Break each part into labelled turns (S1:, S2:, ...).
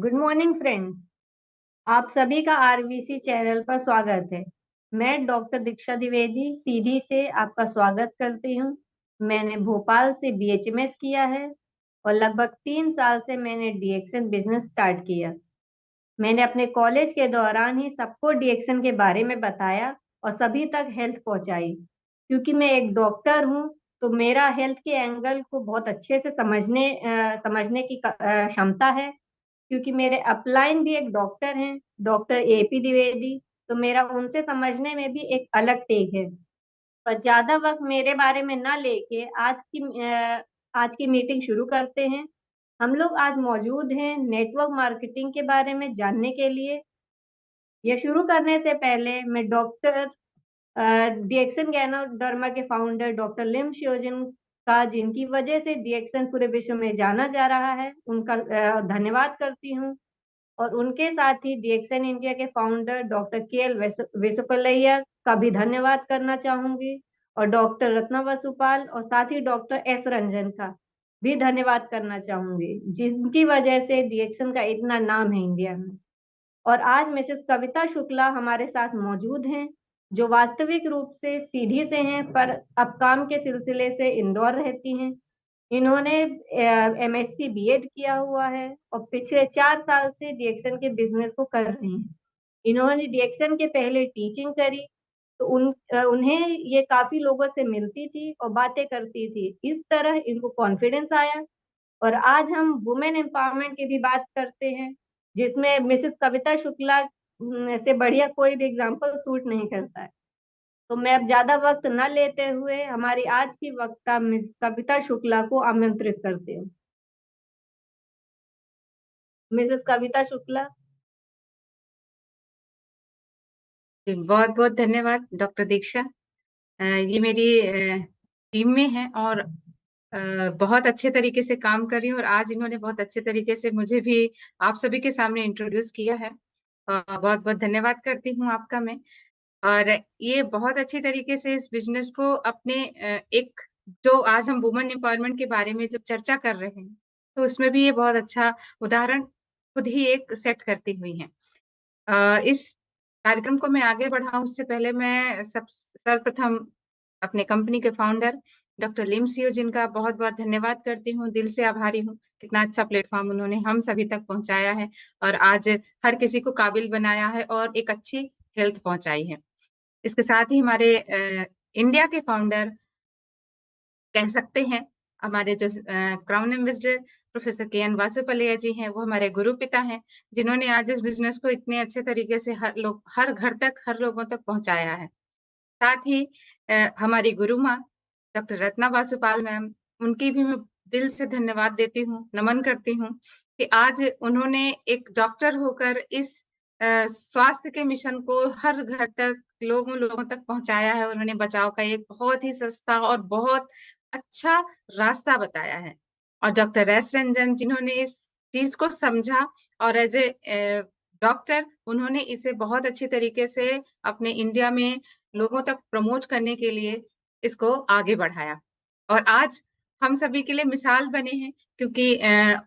S1: Good morning friends. आप सभी का आरवीसी चैनल पर स्वागत है। मैं डॉक्टर दीक्षा द्विवेदी सीधी से आपका स्वागत करती हूँ। मैंने भोपाल से बीएचएमएस किया है और लगभग 3 साल से मैंने डीएक्सन बिजनेस स्टार्ट किया। मैंने अपने कॉलेज के दौरान ही सबको डीएक्सन के बारे में बताया और सभी तक हेल्थ पहुंचाई। क्योंकि मैं एक डॉक्टर हूँ, तो मेरा हेल्थ के एंगल को बहुत अच्छे से समझने की क्षमता है। क्योंकि मेरे अपलाइन भी एक डॉक्टर हैं, डॉक्टर एपी द्विवेदी, तो मेरा उनसे समझने में भी एक अलग टेक है। पर ज्यादा वक्त मेरे बारे में ना लेके आज की मीटिंग शुरू करते हैं। हम लोग आज मौजूद हैं नेटवर्क मार्केटिंग के बारे में जानने के लिए। यह शुरू करने से पहले मैं डॉक्टर डीएक्सन गैनोडर्मा के फाउंडर डॉक्टर लिम शियोजिन का, जिनकी वजह से डीएक्सन पूरे विश्व में जाना जा रहा है, उनका धन्यवाद करती हूँ। और उनके साथ ही डीएक्सन इंडिया के फाउंडर डॉक्टर के एल वेसुपल्लैया का भी धन्यवाद करना चाहूंगी। और डॉक्टर रत्ना वसुपाल और साथ ही डॉक्टर एस रंजन का भी धन्यवाद करना चाहूंगी, जिनकी वजह से डीएक्सन का इतना नाम है इंडिया में। और आज मिसेस कविता शुक्ला हमारे साथ मौजूद हैं, जो वास्तविक रूप से सीधी से हैं, पर अब काम के सिलसिले से इंदौर रहती हैं। इन्होंने एमएससी बीएड किया हुआ है और पिछले 4 साल से डीएक्सन के बिजनेस को कर रही हैं। इन्होंने डीएक्सन के पहले टीचिंग करी, तो उन्हें ये काफी लोगों से मिलती थी और बातें करती थी। इस तरह इनको कॉन्फिडेंस आया। और आज हम वुमेन एम्पावरमेंट की भी बात करते हैं, जिसमें मिसेस कविता शुक्ला से बढ़िया कोई भी एग्जाम्पल सूट नहीं करता है। तो मैं अब ज्यादा वक्त न लेते हुए हमारी आज की वक्ता मिस कविता शुक्ला को आमंत्रित करती हूँ। मिसेस कविता शुक्ला।
S2: बहुत बहुत धन्यवाद डॉक्टर दीक्षा। ये मेरी टीम में है और बहुत अच्छे तरीके से काम कर रही हूँ और आज इन्होंने बहुत अच्छे तरीके से मुझे भी आप सभी के सामने इंट्रोड्यूस किया है। बहुत बहुत धन्यवाद करती हूँ आपका मैं। और ये बहुत अच्छी तरीके से इस बिजनेस को अपने एक जो आज हम वुमेन एम्पावरमेंट के बारे में जब चर्चा कर रहे हैं, तो उसमें भी ये बहुत अच्छा उदाहरण खुद ही एक सेट करती हुई है। इस कार्यक्रम को मैं आगे बढ़ाऊं उससे पहले मैं सर्वप्रथम अपने कंपनी के फाउंडर डॉक्टर लिम सियो जिनका बहुत बहुत धन्यवाद करती हूँ, दिल से आभारी हूँ। कितना अच्छा प्लेटफॉर्म उन्होंने हम सभी तक पहुंचाया है और आज हर किसी को काबिल बनाया है और एक अच्छी हेल्थ पहुंचाई है। इसके साथ ही हमारे इंडिया के फाउंडर कह सकते हैं, हमारे जो क्राउन एम्बेसडर प्रोफेसर के एन वासुपल्लिया जी हैं, वो हमारे गुरु पिता हैं, जिन्होंने आज इस बिजनेस को इतने अच्छे तरीके से हर घर तक, हर लोगों तक पहुंचाया है। साथ ही हमारी गुरु माँ डॉक्टर रत्ना वासुपाल मैम, उनकी भी मैं दिल से धन्यवाद देती हूँ, नमन करती हूँ कि आज उन्होंने एक डॉक्टर होकर इस स्वास्थ्य के मिशन को हर घर तक, लोगों लोगों तक पहुंचाया है। उन्होंने बचाव का एक बहुत ही सस्ता और बहुत अच्छा रास्ता बताया है। और डॉक्टर एस रंजन, जिन्होंने इस चीज को समझा और एज ए डॉक्टर उन्होंने इसे बहुत अच्छी तरीके से अपने इंडिया में लोगों तक प्रमोट करने के लिए इसको आगे बढ़ाया और आज हम सभी के लिए मिसाल बने हैं। क्योंकि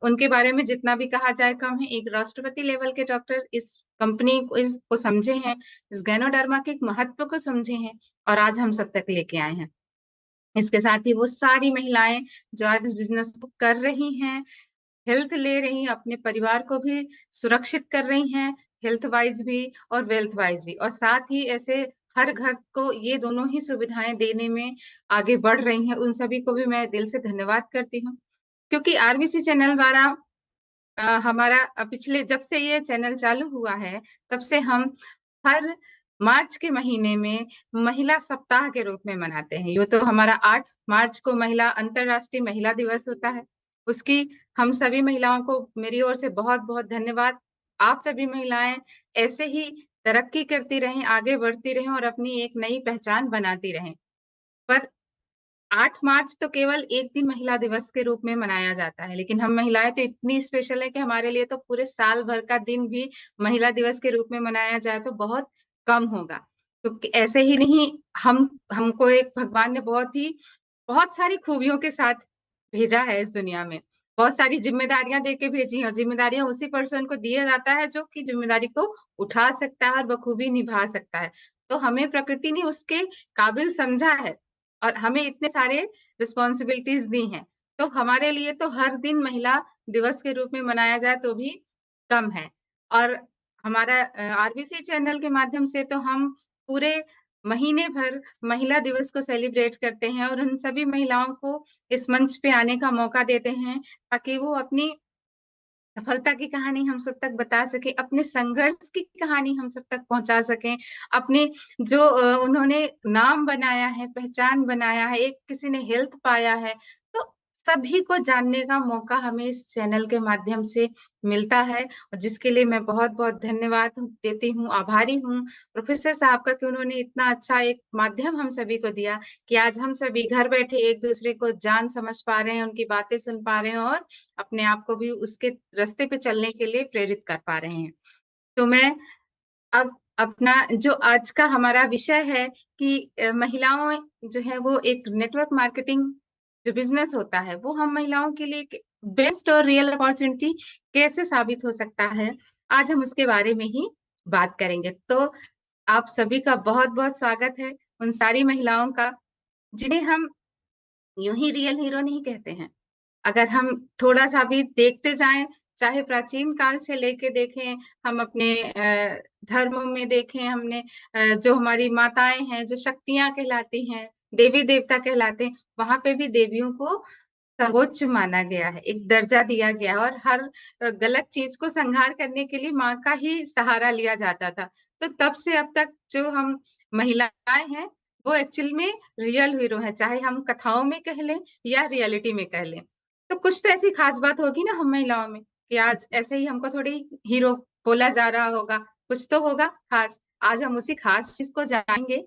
S2: उनके बारे में जितना भी कहा जाए कम है। एक राष्ट्रपति लेवल के डॉक्टर इस कंपनी को इसको समझे हैं, इस गैनोडर्मा के महत्व को समझे हैं और आज हम सब तक लेके आए हैं। इसके साथ ही वो सारी महिलाएं जो आज इस बिजनेस को कर रही हैं, हेल्थ ले रही हैं, अपने परिवार को भी सुरक्षित कर रही हैं, हेल्थ वाइज भी और वेल्थ वाइज भी, और साथ ही ऐसे हर घर को ये दोनों ही सुविधाएं देने में आगे बढ़ रही हैं, उन सभी को भी मैं दिल से धन्यवाद करती हूँ। क्योंकि आरबीसी चैनल द्वारा हमारा पिछले जब से ये चैनल चालू हुआ है, तब से हम हर मार्च के महीने में महिला सप्ताह के रूप में मनाते हैं। ये तो हमारा 8 मार्च को महिला अंतरराष्ट्रीय महिला दिवस होता है। उसकी हम सभी महिलाओं को मेरी ओर से बहुत बहुत धन्यवाद। आप सभी महिलाएं ऐसे ही तरक्की करती रहें, आगे बढ़ती रहें और अपनी एक नई पहचान बनाती रहें। पर 8 मार्च तो केवल एक दिन महिला दिवस के रूप में मनाया जाता है, लेकिन हम महिलाएं तो इतनी स्पेशल है कि हमारे लिए तो पूरे साल भर का दिन भी महिला दिवस के रूप में मनाया जाए तो बहुत कम होगा। तो ऐसे ही नहीं, हमको एक भगवान ने बहुत सारी खूबियों के साथ भेजा है इस दुनिया में। बहुत सारी जिम्मेदारियां दे के भेजी हैं, और जिम्मेदारियां उसी पर्सन को दिया जाता है जो कि जिम्मेदारी को उठा सकता है और बखूबी निभा सकता है। तो हमें प्रकृति ने उसके काबिल समझा है और हमें इतने सारे रिस्पॉन्सिबिलिटीज दी हैं। तो हमारे लिए तो हर दिन महिला दिवस के रूप में मनाया जाए तो भी कम है। और हमारा आरबीसी चैनल के माध्यम से तो हम पूरे महीने भर महिला दिवस को सेलिब्रेट करते हैं और उन सभी महिलाओं को इस मंच पे आने का मौका देते हैं ताकि वो अपनी सफलता की कहानी हम सब तक बता सके, अपने संघर्ष की कहानी हम सब तक पहुंचा सकें, अपने जो उन्होंने नाम बनाया है, पहचान बनाया है, एक किसी ने हेल्थ पाया है, तो सभी को जानने का मौका हमें इस चैनल के माध्यम से मिलता है। और जिसके लिए मैं बहुत बहुत धन्यवाद देती हूँ, आभारी हूँ प्रोफेसर साहब का कि उन्होंने इतना अच्छा एक माध्यम हम सभी को दिया कि आज हम सभी घर बैठे एक दूसरे को जान समझ पा रहे हैं, उनकी बातें सुन पा रहे हैं और अपने आप को भी उसके रास्ते पे चलने के लिए प्रेरित कर पा रहे हैं। तो मैं अब अपना जो आज का हमारा विषय है कि महिलाओं जो है वो एक नेटवर्क मार्केटिंग जो बिजनेस होता है वो हम महिलाओं के लिए एक बेस्ट और रियल अपॉर्चुनिटी कैसे साबित हो सकता है, आज हम उसके बारे में ही बात करेंगे। तो आप सभी का बहुत बहुत स्वागत है, उन सारी महिलाओं का जिन्हें हम यूं ही रियल हीरो नहीं कहते हैं। अगर हम थोड़ा सा भी देखते जाएं, चाहे प्राचीन काल से लेके देखें, हम अपने धर्मों में देखें, हमने जो हमारी माताएं हैं जो शक्तियां कहलाती हैं, देवी देवता कहलाते हैं, वहां पे भी देवियों को सर्वोच्च माना गया है, एक दर्जा दिया गया है और हर गलत चीज को संहार करने के लिए माँ का ही सहारा लिया जाता था। तो तब से अब तक जो हम महिलाएं हैं वो एक्चुअल में रियल हीरो है, चाहे हम कथाओं में कह लें या रियलिटी में कह लें। तो कुछ तो ऐसी खास बात होगी ना हम महिलाओं में कि आज ऐसे ही हमको थोड़ी हीरो बोला जा रहा होगा, कुछ तो होगा खास। आज हम उसी खास चीज को जानेंगे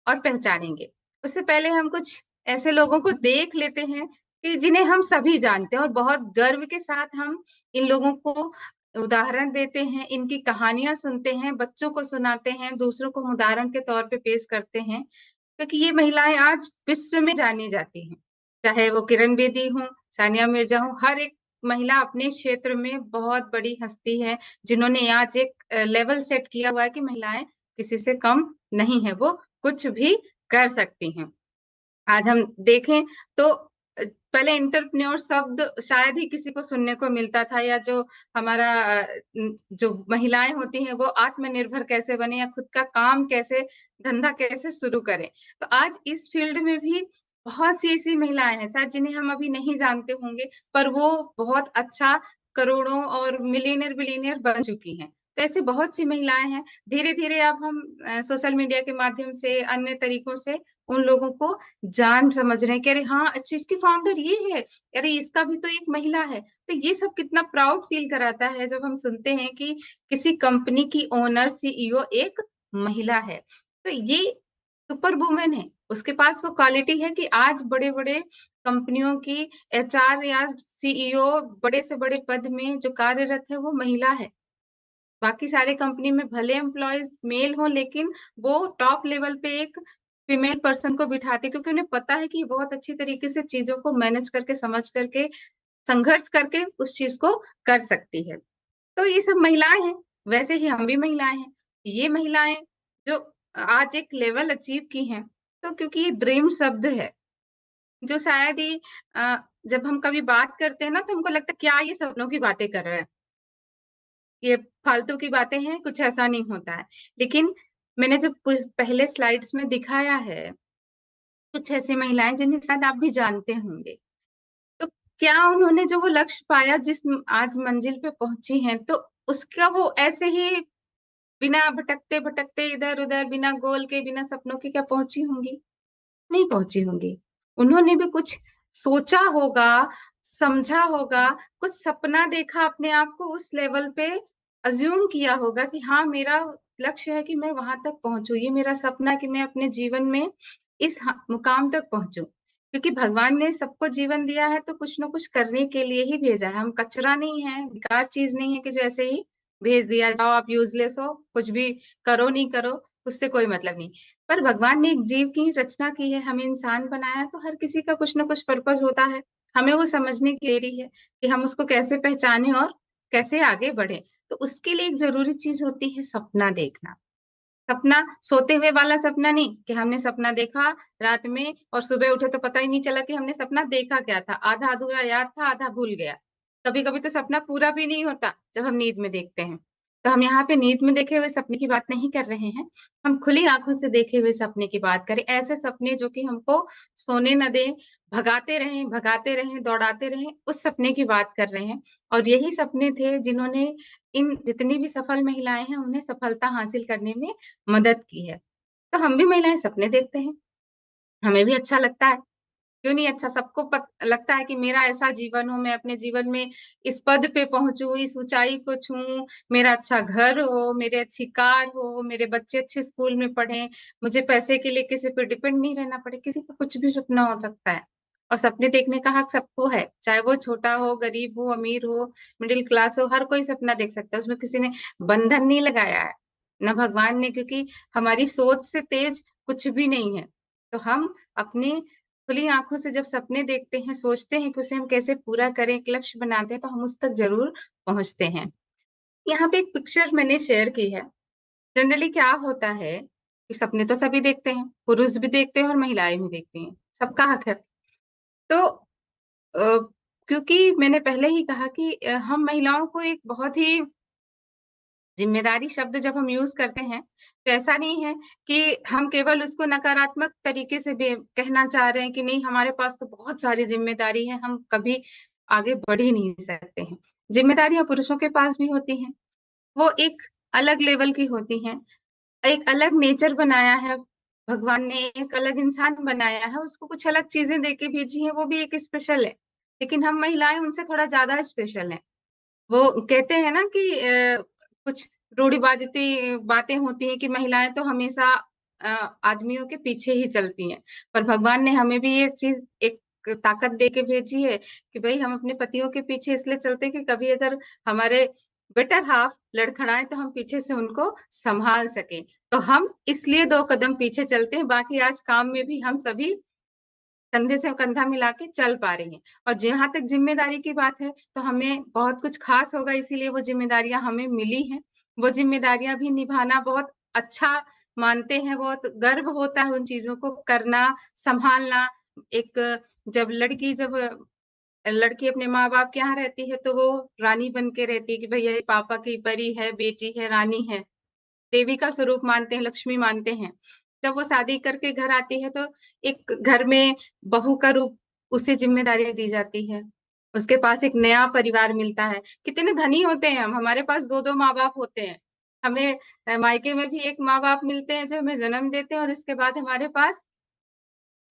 S2: और पहचानेंगे। उससे पहले हम कुछ ऐसे लोगों को देख लेते हैं कि जिन्हें हम सभी जानते हैं और बहुत गर्व के साथ हम इन लोगों को उदाहरण देते हैं, इनकी कहानियां सुनते हैं, बच्चों को सुनाते हैं, दूसरों को उदाहरण के तौर पे पेश करते हैं, क्योंकि ये महिलाएं आज विश्व में जानी जाती हैं। चाहे वो किरण बेदी हो, सानिया मिर्जा हो, हर एक महिला अपने क्षेत्र में बहुत बड़ी हस्ती है जिन्होंने आज एक लेवल सेट किया हुआ है कि महिलाएं किसी से कम नहीं है, वो कुछ भी कर सकती हैं। आज हम देखें तो पहले इंटरप्रेन्योर शब्द शायद ही किसी को सुनने को मिलता था, या जो हमारा जो महिलाएं होती हैं वो आत्मनिर्भर कैसे बने या खुद का काम कैसे, धंधा कैसे शुरू करें। तो आज इस फील्ड में भी बहुत सी ऐसी महिलाएं हैं शायद जिन्हें हम अभी नहीं जानते होंगे, पर वो बहुत अच्छा करोड़ों और मिलियनर बिलियनर बन चुकी हैं। तो ऐसी बहुत सी महिलाएं हैं। धीरे धीरे अब हम सोशल मीडिया के माध्यम से, अन्य तरीकों से उन लोगों को जान समझ रहे हैं कि अरे हाँ, अच्छा इसकी फाउंडर ये है, अरे इसका भी तो एक महिला है। तो ये सब कितना प्राउड फील कराता है जब हम सुनते हैं कि किसी कंपनी की ओनर, सीईओ एक महिला है। तो ये सुपर वुमेन है, उसके पास वो क्वालिटी है कि आज बड़े बड़े कंपनियों की एचआर या सीईओ, बड़े से बड़े पद में जो कार्यरत है वो महिला है। बाकी सारे कंपनी में भले एम्प्लॉयज मेल हो, लेकिन वो टॉप लेवल पे एक फीमेल पर्सन को बिठाते, क्योंकि उन्हें पता है कि ये बहुत अच्छी तरीके से चीजों को मैनेज करके, समझ करके, संघर्ष करके उस चीज को कर सकती है। तो ये सब महिलाएं हैं, वैसे ही हम भी महिलाएं हैं। ये महिलाएं जो आज एक लेवल अचीव की हैं, तो क्योंकि ये ड्रीम शब्द है जो शायद ही जब हम कभी बात करते हैं ना तो हमको लगता है क्या ये सपनों की बातें कर रहे हैं, ये फालतू की बातें हैं, कुछ ऐसा नहीं होता है। लेकिन मैंने जो पहले स्लाइड्स में दिखाया है, कुछ ऐसी महिलाएं जिन्हें शायद आप भी जानते होंगे, तो क्या उन्होंने जो वो लक्ष्य पाया, जिस आज मंजिल पे पहुंची हैं, तो उसका वो ऐसे ही बिना भटकते भटकते इधर उधर, बिना गोल के, बिना सपनों के क्या पहुंची होंगी? नहीं पहुंची होंगी। उन्होंने भी कुछ सोचा होगा, समझा होगा, कुछ सपना देखा, अपने आप को उस लेवल पे अज्यूम किया होगा कि हाँ, मेरा लक्ष्य है कि मैं वहां तक पहुंचूं, ये मेरा सपना है कि मैं अपने जीवन में इस मुकाम तक पहुंचूं। क्योंकि भगवान ने सबको जीवन दिया है तो कुछ ना कुछ करने के लिए ही भेजा है। हम कचरा नहीं है, बेकार चीज नहीं है कि जो ऐसे ही भेज दिया, जाओ आप यूजलेस हो, कुछ भी करो नहीं करो, उससे कोई मतलब नहीं। पर भगवान ने एक जीव की रचना की है, हमें इंसान बनाया है, तो हर किसी का कुछ ना कुछ पर्पस होता है। हमें वो समझने की देरी है कि हम उसको कैसे पहचानें और कैसे आगे बढ़े। तो उसके लिए एक ज़रूरी चीज़ होती है सपना देखना। सपना सोते हुए वाला सपना नहीं कि हमने सपना देखा रात में और सुबह उठे तो पता ही नहीं चला कि हमने सपना देखा क्या था। आधा अधूरा याद था, आधा भूल गया। कभी-कभी तो सपना पूरा भी नहीं होता जब हम नींद में देखते हैं। तो हम यहाँ पे नींद में देखे हुए सपने की बात नहीं कर रहे हैं। हम खुली आँखों से देखे हुए सपने की बात करें। ऐसे सपने जो कि हमको सोने ना दें, भगाते रहें, दौड़ाते रहें, उस सपने की बात कर रहे हैं। और यही सपने थे जिन्होंने इन जितनी भी सफल महिलाएँ हैं, उन्हें सफलता हासिल करने में मदद की है। तो हम भी महिलाएँ सपने देखते हैं, हमें भी अच्छा लगता है, क्यों नहीं अच्छा? सबको लगता है कि मेरा ऐसा जीवन हो, मैं अपने जीवन में इस पद पे पहुँचूँ, इस ऊँचाई को छूऊँ, मेरा अच्छा घर हो, मेरे अच्छी कार हो, मेरे बच्चे अच्छे स्कूल में पढ़ें, मुझे पैसे के लिए किसी पे डिपेंड नहीं रहना पड़े, किसी का कुछ भी सपना हो सकता है। और सपने देखने का हक सबको है, चाहे वो छोटा हो, गरीब हो, अमीर हो, मिडल क्लास हो, हर कोई सपना देख सकता है, उसमें किसी ने बंधन नहीं लगाया है, ना भगवान ने क्योंकि हमारी सोच से तेज कुछ भी नहीं है। तो हम अपनी खुली आँखों से जब सपने देखते हैं, सोचते हैं कि उसे हम कैसे पूरा करें, एक लक्ष्य बनाते हैं, तो हम उस तक ज़रूर पहुँचते हैं। यहाँ पे एक पिक्चर मैंने शेयर की है। जनरली क्या होता है कि सपने तो सभी देखते हैं, पुरुष भी देखते हैं और महिलाएँ भी देखती हैं, सबका हक है। तो क्योंकि मैंने पहले ही कहा कि हम महिलाओं को एक बहुत ही ज़िम्मेदारी शब्द जब हम यूज़ करते हैं, तो ऐसा नहीं है कि हम केवल उसको नकारात्मक तरीके से बे कहना चाह रहे हैं कि नहीं हमारे पास तो बहुत सारी ज़िम्मेदारी है, हम कभी आगे बढ़ ही नहीं सकते हैं। ज़िम्मेदारियाँ पुरुषों के पास भी होती हैं, वो एक अलग लेवल की होती हैं, एक अलग नेचर बनाया है, भगवान ने एक अलग इंसान बनाया है, उसको कुछ अलग चीज़ें देके भेजी हैं, वो भी एक स्पेशल है। लेकिन हम महिलाएँ उनसे थोड़ा ज़्यादा स्पेशल हैं। वो कहते हैं ना कि कुछ रूढ़िवादिती बातें होती हैं कि महिलाएँ तो हमेशा अ, आदमियों के पीछे ही चलती हैं। पर भगवान ने हमें भी ये चीज़ एक ताकत दे के भेजी है कि भई हम अपने पतियों के पीछे इसलिए चलते हैं कि कभी अगर हमारे बेटर हाल्फ लड़खड़ाएँ तो हम पीछे से उनको सँभाल सकें। तो हम इसलिए 2 कदम पीछे चलते हैं, बाकी आज काम में भी हम सभी कंधे से कंधा मिला के चल पा रही हैं। और जहाँ तक ज़िम्मेदारी की बात है, तो हमें बहुत कुछ ख़ास होगा इसीलिए वो ज़िम्मेदारियाँ हमें मिली हैं। वो ज़िम्मेदारियाँ भी निभाना बहुत अच्छा मानते हैं, बहुत गर्व होता है उन चीज़ों को करना, सँभालना। एक जब लड़की अपने माँ-बाप के यहाँ रहती है, तो वो रानी बन के रहती है कि भैया ये पापा की परी है, बेटी है, रानी है। देवी का स्वरूप मानते हैं, लक्ष्मी मानते हैं। जब वो शादी करके घर आती है तो एक घर में बहू का रूप उसे ज़िम्मेदारियाँ दी जाती है। उसके पास एक नया परिवार मिलता है। कितने धनी होते हैं हम, हमारे पास 2-2 माँ-बाप होते हैं। हमें मायके में भी एक माँ-बाप मिलते हैं जो हमें जन्म देते हैं और इसके बाद हमारे पास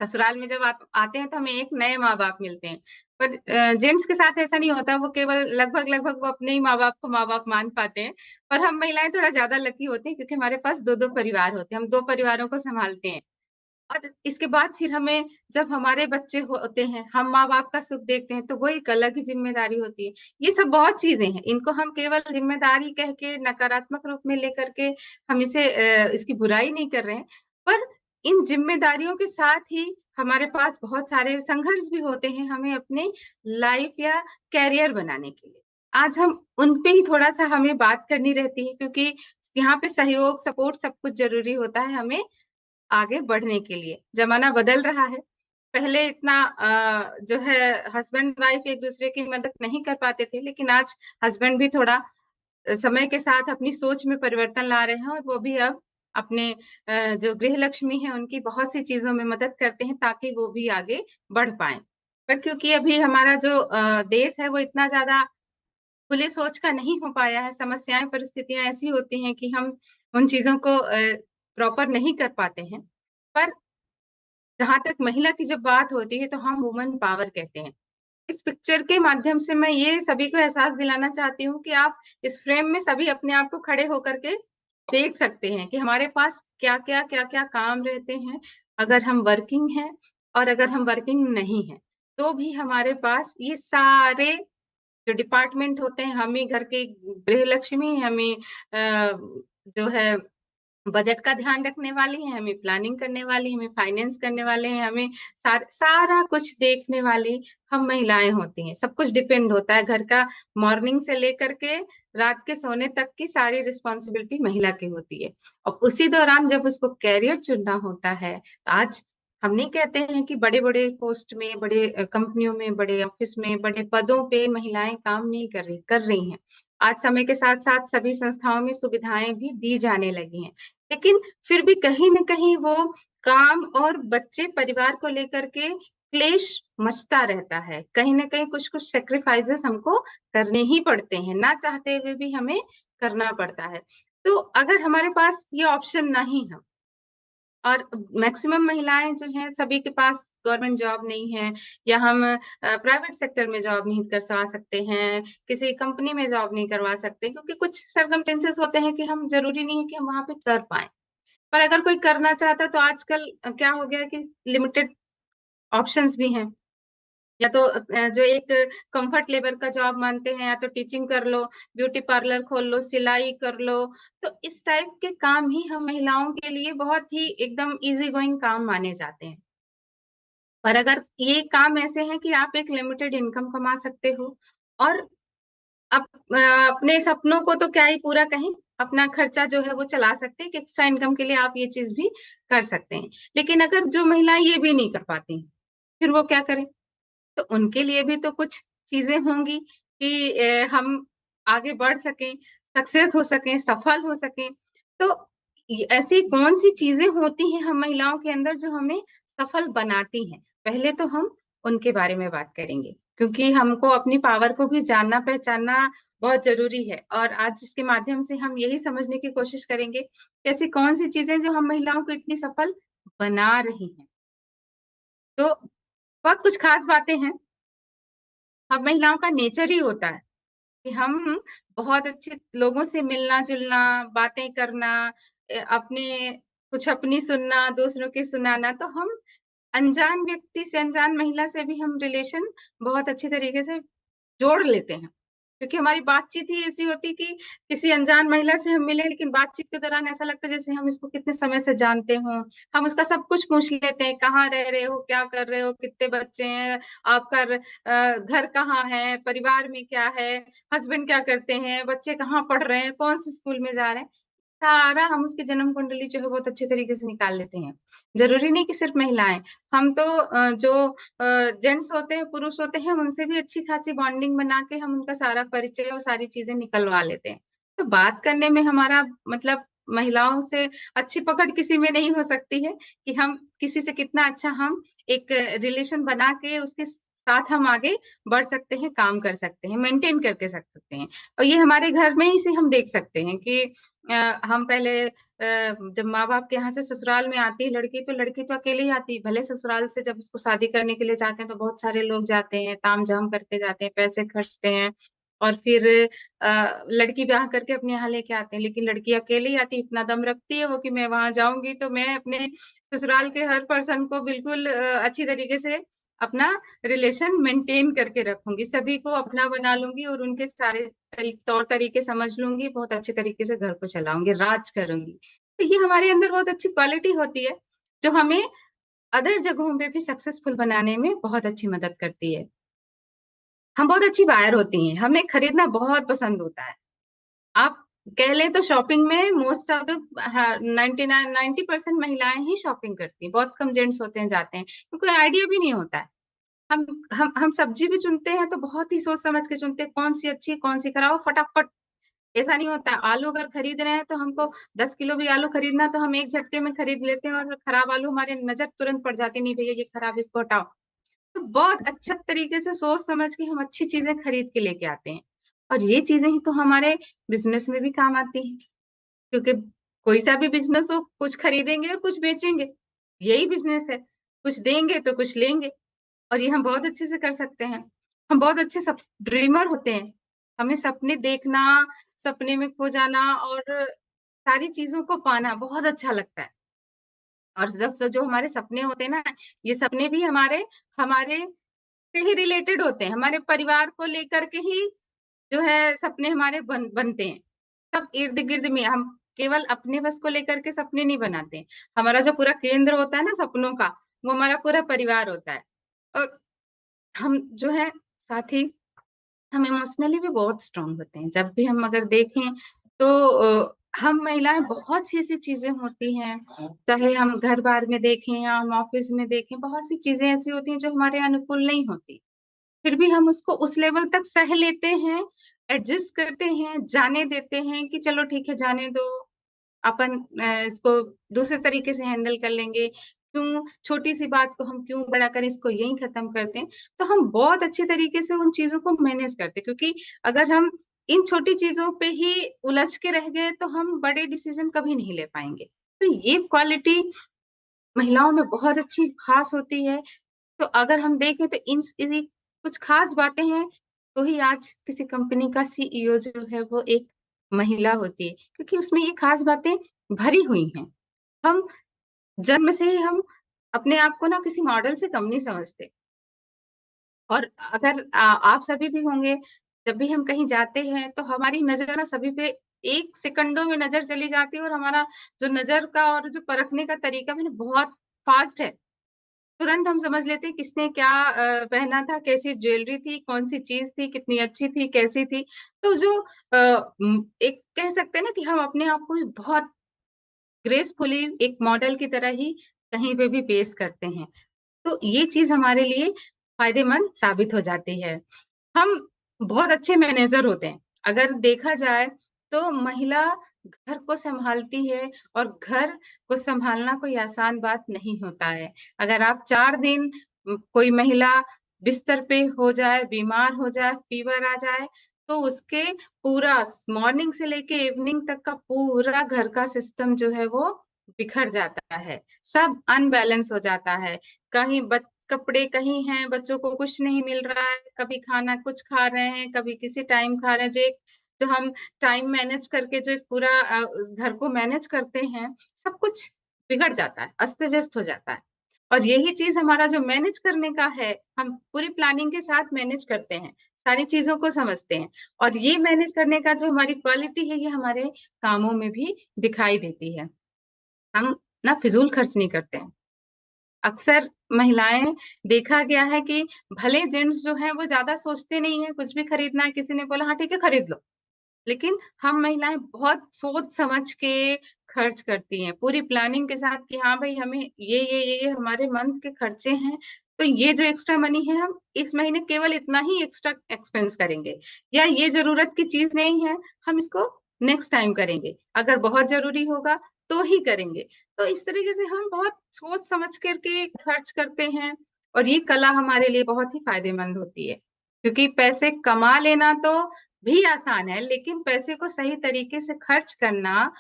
S2: ससुराल में जब आप आते हैं तो हमें एक नए माँ-बाप मिलते हैं। पर जेंट्स के साथ ऐसा नहीं होता, वो केवल लगभग-लगभग वो अपने ही माँ-बाप को माँ-बाप मान पाते हैं। पर हम महिलाएँ थोड़ा ज़्यादा लकी होती हैं क्योंकि हमारे पास 2-2 परिवार होते हैं, हम 2 परिवारों को सँभालते हैं। और इसके बाद फिर हमें जब हमारे बच्चे होते हैं, हम माँ-बाप का सुख देखते हैं, तो वो एक अलग ही ज़िम्मेदारी होती है। ये सब बहुत चीज़ें हैं, इनको हम केवल ज़िम्मेदारी कह के नकारात्मक रूप में लेकर के हम इसे इसकी बुराई नहीं कर रहे हैं। पर इन ज़िम्मेदारियों के साथ ही हमारे पास बहुत सारे संघर्ष भी होते हैं, हमें अपने लाइफ़ या करियर बनाने के लिए। आज हम उन पे ही थोड़ा-सा हमें बात करनी रहती है क्योंकि यहाँ पे सहयोग, सपोर्ट सब कुछ ज़रूरी होता है हमें आगे बढ़ने के लिए। ज़माना बदल रहा है। पहले इतना जो है हस्बैंड-वाइफ एक-दूसरे की मदद नहीं कर पाते थे, लेकिन आज हस्बैंड भी थोड़ा समय के साथ अपनी सोच में परिवर्तन ला रहे हैं और वो भी अब अपने जो गृहलक्ष्मी हैं, उनकी बहुत सी चीज़ों में मदद करते हैं ताकि वो भी आगे बढ़ पाएँ। पर क्योंकि अभी हमारा जो देश है, वो इतना ज़्यादा खुली सोच का नहीं हो पाया है, समस्याएँ, परिस्थितियाँ ऐसी होती हैं कि हम उन चीज़ों को प्रॉपर नहीं कर पाते हैं। पर जहाँ तक महिला की जब बात होती है तो हम वुमन पावर कहते हैं। इस पिक्चर के माध्यम से मैं ये सभी को एहसास दिलाना चाहती हूँ कि आप इस फ्रेम में सभी अपने आप को खड़े होकर के देख सकते हैं कि हमारे पास क्या-क्या काम रहते हैं। अगर हम वर्किंग हैं और अगर हम वर्किंग नहीं हैं, तो भी हमारे पास ये सारे जो डिपार्टमेंट होते हैं, हम ही घर के गृहलक्ष्मी, हम ही जो है बजट का ध्यान रखने वाली हैं, हमें प्लानिंग करने वाली, हमें फाइनेंस करने वाले हैं, हमें सारा कुछ देखने वाली हम महिलाएं होती हैं। सब कुछ डिपेंड होता है घर का, मॉर्निंग से लेकर के रात के सोने तक की सारी रिस्पॉन्सिबिलिटी महिला की होती है। और उसी दौरान जब उसको कैरियर चुनना होता है, तो आज हम नहीं कहते हैं कि बड़े बड़े पोस्ट में, बड़े कंपनियों में, बड़े ऑफिस में, बड़े पदों पे महिलाएं काम नहीं कर रही हैं। आज समय के साथ साथ सभी संस्थाओं में सुविधाएं भी दी जाने लगी हैं, लेकिन फिर भी कहीं न कहीं वो काम और बच्चे परिवार को लेकर के क्लेश मचता रहता है। कहीं न कहीं कुछ-कुछ सैक्रिफाइसेस हमको करने ही पड़ते हैं, ना चाहते हुए भी हमें करना पड़ता है। तो अगर हमारे पास ये ऑप्शन नहीं है और मैक्सिमम महिलाएं जो हैं सभी के पास गवर्नमेंट जॉब नहीं है, या हम प्राइवेट सेक्टर में जॉब नहीं करवा सकते हैं, किसी कंपनी में जॉब नहीं करवा सकते, क्योंकि कुछ सर्कमस्टेंसेस होते हैं कि हम जरूरी नहीं है कि हम वहां पे कर पाए। पर अगर कोई करना चाहता है तो आजकल क्या हो गया है कि लिमिटेड ऑप्शंस भी हैं। या तो जो एक कंफर्ट लेबर का जॉब मानते हैं, या तो टीचिंग कर लो, ब्यूटी पार्लर खोल लो, सिलाई कर लो। तो इस टाइप के काम ही हम महिलाओं के लिए बहुत ही एकदम इजी गोइंग काम माने जाते हैं। पर अगर ये काम ऐसे हैं कि आप एक लिमिटेड इनकम कमा सकते हो, और अप, अपने सपनों को तो क्या ही पूरा कहें, अपना खर्चा जो है वो चला सकते हैं, कि एक्स्ट्रा इनकम के लिए आप ये चीज भी कर सकते हैं। लेकिन अगर जो महिलाएं ये भी नहीं कर पाती, फिर वो क्या करें? तो उनके लिए भी तो कुछ चीजें होंगी कि हम आगे बढ़ सकें, सक्सेस हो सकें, सफल हो सकें। तो ऐसी कौन सी चीजें होती हैं हम महिलाओं के अंदर जो हमें सफल बनाती हैं? पहले तो हम उनके बारे में बात करेंगे, क्योंकि हमको अपनी पावर को भी जानना पहचानना बहुत जरूरी है। और आज इसके माध्यम से हम यही समझने की कोशिश करेंगे कि ऐसी कौन सी चीजें जो हम महिलाओं को इतनी सफल बना रही हैं। तो बहुत कुछ खास बातें हैं। हम महिलाओं का नेचर ही होता है कि हम बहुत अच्छे लोगों से मिलना जुलना, बातें करना, अपने कुछ अपनी सुनना, दूसरों की सुनाना। तो हम अनजान व्यक्ति से, अनजान महिला से भी हम रिलेशन बहुत अच्छी तरीके से जोड़ लेते हैं, क्योंकि हमारी बातचीत ही ऐसी होती कि किसी अनजान महिला से हम मिले, लेकिन बातचीत के दौरान ऐसा लगता है जैसे हम इसको कितने समय से जानते हों। हम उसका सब कुछ पूछ लेते हैं, कहाँ रह रहे हो, क्या कर रहे हो, कितने बच्चे हैं, आपका घर कहाँ है, परिवार में क्या है, हस्बैंड क्या करते हैं, बच्चे कहाँ पढ़ रहे हैं, कौन से स्कूल में जा रहे हैं। सारा हम उसकी जन्म कुंडली जो है बहुत अच्छे तरीके से निकाल लेते हैं। जरूरी नहीं कि सिर्फ महिलाएं, हम तो जो जेंट्स होते हैं, पुरुष होते हैं, उनसे भी अच्छी खासी बॉन्डिंग बना के हम उनका सारा परिचय और सारी चीजें निकलवा लेते हैं। तो बात करने में हमारा मतलब महिलाओं से अच्छी पकड़ किसी में नहीं हो सकती है, कि हम किसी से कितना अच्छा हम एक रिलेशन बना के उसके साथ हम आगे बढ़ सकते हैं, काम कर सकते हैं, मेंटेन करके रख सकते हैं। और ये हमारे घर में ही से हम देख सकते हैं कि हम पहले जब माँ बाप के यहाँ से ससुराल में आती है लड़की, तो लड़की तो अकेले ही आती है। भले ससुराल से जब उसको शादी करने के लिए जाते हैं तो बहुत सारे लोग जाते हैं, ताम झाम करके जाते हैं, पैसे खर्चते हैं, और फिर लड़की ब्याह करके अपने यहाँ लेके आते हैं। लेकिन लड़की अकेले ही आती है, इतना दम रखती है वो कि मैं वहां जाऊंगी तो मैं अपने ससुराल के हर पर्सन को बिल्कुल अच्छी तरीके से अपना रिलेशन मेंटेन करके रखूंगी, सभी को अपना बना लूंगी, और उनके सारे तौर तरीके समझ लूंगी, बहुत अच्छे तरीके से घर को चलाऊंगी, राज करूंगी। तो ये हमारे अंदर बहुत अच्छी क्वालिटी होती है, जो हमें अदर जगहों पे भी सक्सेसफुल बनाने में बहुत अच्छी मदद करती है। हम बहुत अच्छी बायर होती हैं, हमें खरीदना बहुत पसंद होता है। आप कह लें तो शॉपिंग में मोस्ट ऑफ 90% महिलाएं ही शॉपिंग करती हैं, बहुत कम जेंट्स होते हैं जाते हैं, क्योंकि कोई आइडिया भी नहीं होता है। हम सब्जी भी चुनते हैं तो बहुत ही सोच समझ के चुनते हैं, कौन सी अच्छी कौन सी खराब, फटाफट। ऐसा नहीं होता है, आलू अगर खरीद रहे हैं तो हमको 10 किलो भी आलू खरीदना तो हम एक झटके में खरीद लेते हैं, और खराब आलू हमारे नजर तुरंत पड़ जाती, नहीं भैया ये खराब, इसको हटाओ। तो बहुत अच्छा तरीके से सोच समझ के हम अच्छी चीजें खरीद के लेके आते हैं। और ये चीजें ही तो हमारे बिजनेस में भी काम आती हैं, क्योंकि कोई सा भी बिजनेस हो, कुछ खरीदेंगे और कुछ बेचेंगे, यही बिजनेस है। कुछ देंगे तो कुछ लेंगे, और ये हम बहुत अच्छे से कर सकते हैं। हम बहुत अच्छे सब ड्रीमर होते हैं, हमें सपने देखना, सपने में खो जाना और सारी चीजों को पाना बहुत अच्छा लगता है। और जब से जो हमारे सपने होते हैं ना, ये सपने भी हमारे हमारे से ही रिलेटेड होते हैं, हमारे परिवार को लेकर के ही जो है सपने हमारे बनते हैं। सब इर्द गिर्द में हम केवल अपने बस को लेकर के सपने नहीं बनाते हैं। हमारा जो पूरा केंद्र होता है ना सपनों का, वो हमारा पूरा परिवार होता है। और हम जो है साथ ही हम इमोशनली भी बहुत स्ट्रांग होते हैं। जब भी हम अगर देखें तो हम महिलाएं बहुत सी ऐसी चीजें होती हैं, चाहे हम घर बार में देखें या हम ऑफिस में देखें, बहुत सी चीजें ऐसी होती हैं जो हमारे अनुकूल नहीं होती। फिर भी हम उसको उस लेवल तक सह लेते हैं, एडजस्ट करते हैं, जाने देते हैं कि चलो ठीक है जाने दो, अपन इसको दूसरे तरीके से हैंडल कर लेंगे। क्यों छोटी सी बात को हम क्यों बड़ा करें, इसको यहीं खत्म करते हैं। तो हम बहुत अच्छे तरीके से उन चीजों को मैनेज करते हैं, क्योंकि अगर हम इन छोटी चीजों पे ही उलझ के रह गए तो हम बड़े डिसीजन कभी नहीं ले पाएंगे। तो ये क्वालिटी महिलाओं में बहुत अच्छी खास होती है। तो अगर हम देखें तो इसी कुछ खास बातें हैं, तो ही आज किसी कंपनी का सीईओ जो है वो एक महिला होती है, क्योंकि उसमें ये खास बातें भरी हुई हैं। हम जन्म से ही हम अपने आप को ना किसी मॉडल से कम नहीं समझते। और अगर आप सभी भी होंगे, जब भी हम कहीं जाते हैं तो हमारी नजर ना सभी पे एक सेकंडों में नजर चली जाती है, और हमारा जो नजर का और जो परखने का तरीका भी ना बहुत फास्ट है। तुरंत हम समझ लेते हैं किसने क्या पहना था, कैसी ज्वेलरी थी, कौन सी चीज थी, कितनी अच्छी थी, कैसी थी। तो जो एक कह सकते हैं ना कि हम अपने आप को भी बहुत ग्रेसफुली एक मॉडल की तरह ही कहीं पे भी पेश करते हैं। तो ये चीज हमारे लिए फायदेमंद साबित हो जाती है। हम बहुत अच्छे मैनेजर होते हैं। अगर देखा जाए तो महिला घर को संभालती है, और घर को संभालना कोई आसान बात नहीं होता है। अगर आप 4 दिन कोई महिला बिस्तर पे हो जाए, बीमार हो जाए, फीवर आ जाए, तो उसके पूरा मॉर्निंग से लेके इवनिंग तक का पूरा घर का सिस्टम जो है वो बिखर जाता है, सब अनबैलेंस हो जाता है। कहीं कपड़े कहीं हैं, बच्चों को कुछ नहीं मिल रहा है, कभी खाना कुछ खा रहे हैं, कभी किसी टाइम खा रहे हैं। जो हम टाइम मैनेज करके जो एक पूरा उस घर को मैनेज करते हैं, सब कुछ बिगड़ जाता है, अस्त व्यस्त हो जाता है। और यही चीज हमारा जो मैनेज करने का है, हम पूरी प्लानिंग के साथ मैनेज करते हैं, सारी चीजों को समझते हैं। और ये मैनेज करने का जो हमारी क्वालिटी है, ये हमारे कामों में भी दिखाई देती है। हम ना फिजूल खर्च नहीं करते हैं। अक्सर महिलाएं देखा गया है कि भले जेंट्स जो है वो ज्यादा सोचते नहीं है, कुछ भी खरीदना है किसी ने बोला हाँ ठीक है खरीद लो, लेकिन हम महिलाएं बहुत सोच समझ के खर्च करती हैं, पूरी प्लानिंग के साथ कि हाँ भाई हमें ये हमारे मंथ के खर्चे हैं, तो ये जो एक्स्ट्रा मनी है हम इस महीने केवल इतना ही एक्स्ट्रा एक्सपेंस करेंगे, या ये जरूरत की चीज नहीं है, हम इसको नेक्स्ट टाइम करेंगे, अगर बहुत जरूरी होगा तो ही करेंगे। तो इस तरीके से हम बहुत सोच समझ करके खर्च करते हैं, और ये कला हमारे लिए बहुत ही फायदेमंद होती है। क्योंकि पैसे कमा लेना तो भी आसान है, लेकिन पैसे को सही तरीके से खर्च करना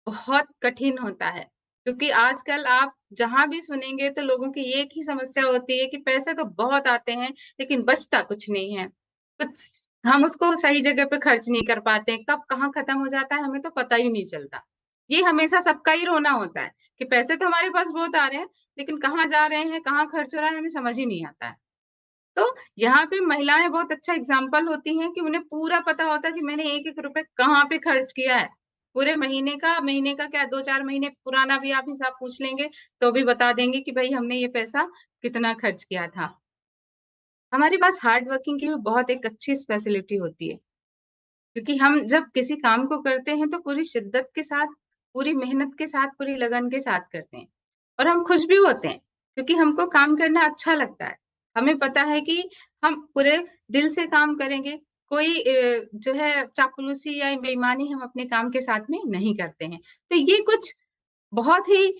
S2: बहुत कठिन होता है। क्योंकि आजकल आप जहां भी सुनेंगे तो लोगों की एक ही समस्या होती है कि पैसे तो बहुत आते हैं, लेकिन बचता कुछ नहीं है। कुछ हम उसको सही जगह पे खर्च नहीं कर पाते हैं, कब कहाँ खत्म हो जाता है हमें तो पता ही नहीं चलता। ये हमेशा सबका ही रोना होता है कि पैसे तो हमारे पास बहुत आ रहे हैं, लेकिन कहाँ जा रहे हैं, कहाँ खर्च हो रहा है, हमें समझ ही नहीं आता है। तो यहाँ पे महिलाएं बहुत अच्छा एग्जाम्पल होती हैं कि उन्हें पूरा पता होता है कि मैंने एक एक रुपए कहाँ पे खर्च किया है। पूरे महीने का क्या 2-4 महीने पुराना भी आप हिसाब पूछ लेंगे तो भी बता देंगे कि भाई हमने ये पैसा कितना खर्च किया था। हमारे पास हार्ड वर्किंग की भी बहुत एक अच्छी फैसिलिटी होती है, क्योंकि हम जब किसी काम को करते हैं तो पूरी शिद्दत के साथ, पूरी मेहनत के साथ, पूरी लगन के साथ करते हैं, और हम खुश भी होते हैं क्योंकि हमको काम करना अच्छा लगता है। हमें पता है कि हम पूरे दिल से काम करेंगे, कोई जो है चापलूसी या बेईमानी हम अपने काम के साथ में नहीं करते हैं। तो ये कुछ बहुत ही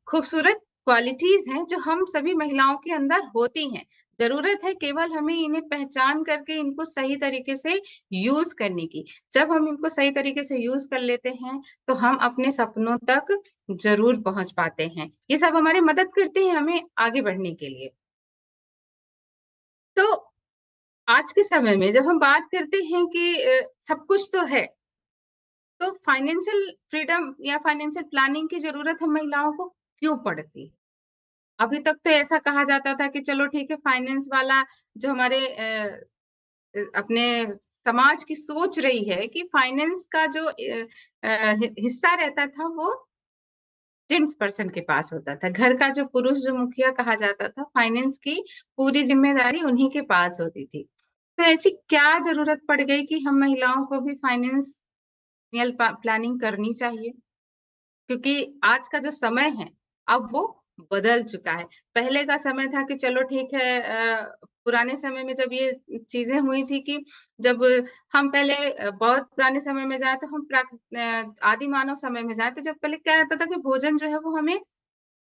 S2: खूबसूरत क्वालिटीज हैं जो हम सभी महिलाओं के अंदर होती हैं। जरूरत है केवल हमें इन्हें पहचान करके इनको सही तरीके से यूज करने की। जब हम इनको सही तरीके से यूज कर लेते हैं तो हम अपने सपनों तक जरूर पहुंच पाते हैं। ये सब हमारी मदद करते हैं हमें आगे बढ़ने के लिए। तो आज के समय में जब हम बात करते हैं कि सब कुछ तो है, तो फाइनेंशियल फ्रीडम या फाइनेंशियल प्लानिंग की जरूरत हम महिलाओं को क्यों पड़ती है? अभी तक तो ऐसा कहा जाता था कि चलो ठीक है फाइनेंस वाला जो हमारे अपने समाज की सोच रही है कि फाइनेंस का जो हिस्सा रहता था वो जेंट्स पर्सन के पास होता था। घर का जो पुरुष, जो मुखिया कहा जाता था, फाइनेंस की पूरी जिम्मेदारी उन्हीं के पास होती थी। तो ऐसी क्या जरूरत पड़ गई कि हम महिलाओं को भी फाइनेंशियल प्लानिंग करनी चाहिए? क्योंकि आज का जो समय है अब वो बदल चुका है। पहले का समय था कि चलो ठीक है, पुराने समय में जब ये चीजें हुई थी कि जब हम पहले बहुत पुराने समय में जाए तो हम आदि मानव समय में जाए तो जब पहले क्या रहता था कि भोजन जो है वो हमें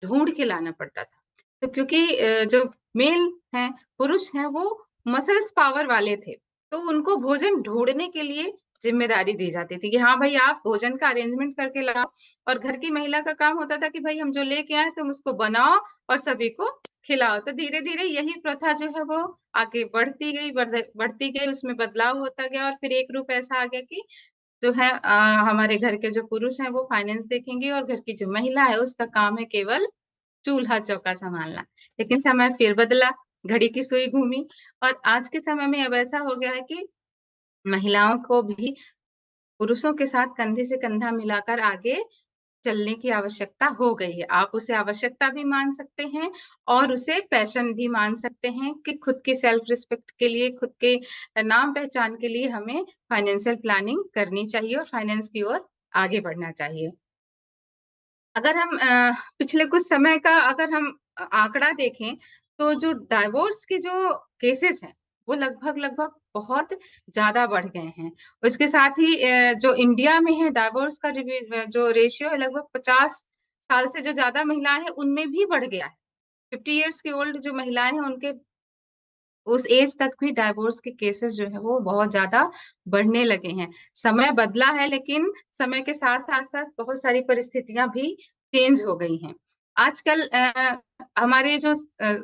S2: ढूंढ के लाना पड़ता था। तो क्योंकि जो मेल हैं, पुरुष हैं, वो मसल्स पावर वाले थे, तो उनको भोजन ढूंढने के लिए जिम्मेदारी दी जाती थी कि हाँ भाई आप भोजन का अरेंजमेंट करके लाओ। और घर की महिला का काम होता था कि भाई हम जो लेके आए तुम उसको बनाओ और सभी को खिलाओ। तो धीरे धीरे यही प्रथा जो है वो आगे बढ़ती गई, उसमें बदलाव होता गया और फिर एक रूप ऐसा आ गया कि जो है हमारे घर के जो पुरुष हैं वो फाइनेंस देखेंगे और घर की जो महिला है उसका काम है केवल चूल्हा चौका संभालना। लेकिन समय फिर बदला, घड़ी की सुई घूमी और आज के समय में अब ऐसा हो गया है कि महिलाओं को भी पुरुषों के साथ कंधे से कंधा मिलाकर आगे चलने की आवश्यकता हो गई है। आप उसे आवश्यकता भी मान सकते हैं और उसे पैशन भी मान सकते हैं कि खुद की सेल्फ रिस्पेक्ट के लिए, खुद के नाम पहचान के लिए हमें फाइनेंशियल प्लानिंग करनी चाहिए और फाइनेंस की ओर आगे बढ़ना चाहिए। अगर हम पिछले कुछ समय का अगर हम आंकड़ा देखें तो जो डाइवोर्स के जो केसेस हैं वो लगभग लगभग बहुत ज्यादा बढ़ गए हैं। उसके साथ ही जो इंडिया में है डाइवोर्स का जो रेशियो है लगभग 50 साल से जो ज्यादा महिलाएं हैं उनमें भी बढ़ गया है। 50 ईयर्स की ओल्ड जो महिलाएं हैं उनके उस एज तक भी डाइवोर्स के केसेस जो है वो बहुत ज्यादा बढ़ने लगे हैं। समय बदला है लेकिन समय के साथ साथ साथ बहुत सारी परिस्थितियां भी चेंज हो गई हैं। आजकल हमारे जो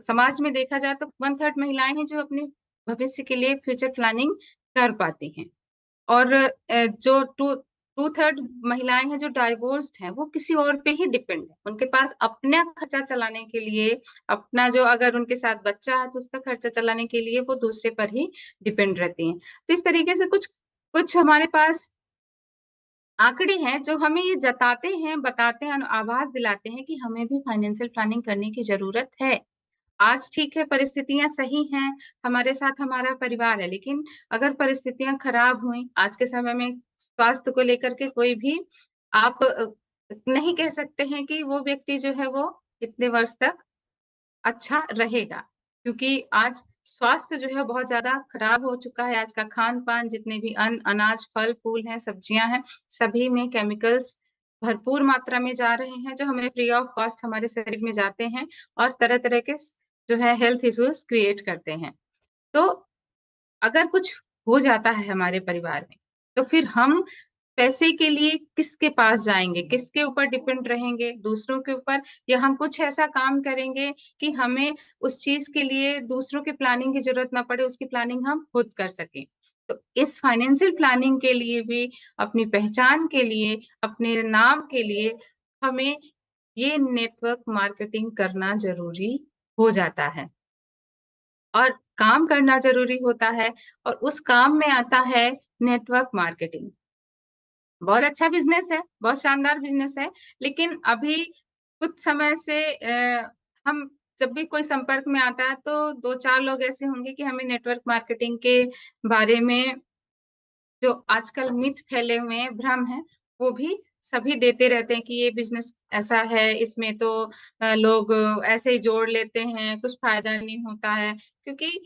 S2: समाज में देखा जाए तो 1/3 महिलाएं हैं जो अपने भविष्य के लिए फ्यूचर प्लानिंग कर पाती हैं। और जो 2/3 महिलाएं हैं जो डाइवोर्स्ड हैं वो किसी और पे ही डिपेंड है। उनके पास अपना खर्चा चलाने के लिए, अपना जो अगर उनके साथ बच्चा है तो उसका खर्चा चलाने के लिए वो दूसरे पर ही डिपेंड रहती हैं। तो इस तरीके से कुछ कुछ हमारे पास आंकड़े हैं जो हमें ये जताते हैं, बताते हैं, आभास दिलाते हैं कि हमें भी फाइनेंशियल प्लानिंग करने की जरूरत है। आज ठीक है, परिस्थितियां सही हैं, हमारे साथ हमारा परिवार है, लेकिन अगर परिस्थितियां खराब हुई आज के समय में स्वास्थ्य को लेकर के कोई भी आप नहीं कह सकते हैं कि वो व्यक्ति जो है वो इतने वर्ष तक अच्छा रहेगा। क्योंकि आज स्वास्थ्य जो है बहुत ज्यादा खराब हो चुका है। आज का खान पान, जितने भी अन्न अनाज फल फूल हैं, सब्जियां हैं, सभी में केमिकल्स भरपूर मात्रा में जा रहे हैं जो हमें फ्री ऑफ कॉस्ट हमारे शरीर में जाते हैं और तरह तरह के जो है हेल्थ इश्यूज क्रिएट करते हैं। तो अगर कुछ हो जाता है हमारे परिवार में तो फिर हम पैसे के लिए किसके पास जाएंगे, किसके ऊपर डिपेंड रहेंगे, दूसरों के ऊपर, या हम कुछ ऐसा काम करेंगे कि हमें उस चीज के लिए दूसरों की प्लानिंग की जरूरत ना पड़े, उसकी प्लानिंग हम खुद कर सकें। तो इस फाइनेंशियल प्लानिंग के लिए भी, अपनी पहचान के लिए, अपने नाम के लिए हमें ये नेटवर्क मार्केटिंग करना जरूरी हो जाता है और काम करना जरूरी होता है। और उस काम में आता है नेटवर्क मार्केटिंग। बहुत अच्छा बिजनेस है, बहुत शानदार बिजनेस है, लेकिन अभी कुछ समय से हम जब भी कोई संपर्क में आता है तो 2-4 लोग ऐसे होंगे कि हमें नेटवर्क मार्केटिंग के बारे में जो आजकल मिथ फैले हुए हैं, भ्रम है, वो भी सभी देते रहते हैं कि ये बिजनेस ऐसा है, इसमें तो लोग ऐसे ही जोड़ लेते हैं, कुछ फायदा नहीं होता है। क्योंकि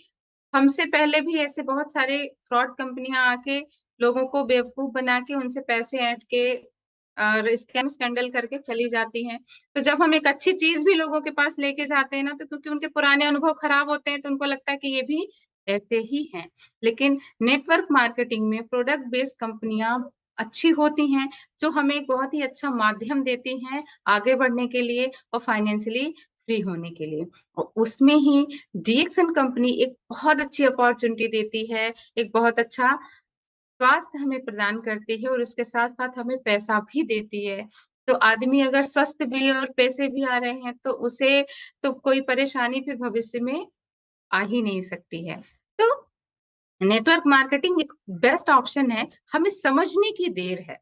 S2: हमसे पहले भी ऐसे बहुत सारे फ्रॉड कंपनियां आके लोगों को बेवकूफ बना के उनसे पैसे ऐंठ के और स्कैम स्कैंडल करके चली जाती हैं। तो जब हम एक अच्छी चीज भी लोगों के पास लेके जाते हैं ना, तो क्योंकि उनके पुराने अनुभव खराब होते हैं तो उनको लगता है कि ये भी ऐसे ही हैं। लेकिन नेटवर्क मार्केटिंग में प्रोडक्ट बेस्ड कंपनियां अच्छी होती हैं जो हमें एक बहुत ही अच्छा माध्यम देती हैं आगे बढ़ने के लिए और फाइनेंशियली फ्री होने के लिए। और उसमें ही डीएक्सन कंपनी एक बहुत अच्छी अपॉर्चुनिटी देती है, एक बहुत अच्छा स्वास्थ्य हमें प्रदान करती है और उसके साथ साथ हमें पैसा भी देती है। तो आदमी अगर स्वस्थ भी और पैसे भी आ रहे हैं तो उसे तो कोई परेशानी फिर भविष्य में आ ही नहीं सकती है। तो नेटवर्क मार्केटिंग एक बेस्ट ऑप्शन है, हमें समझने की देर है।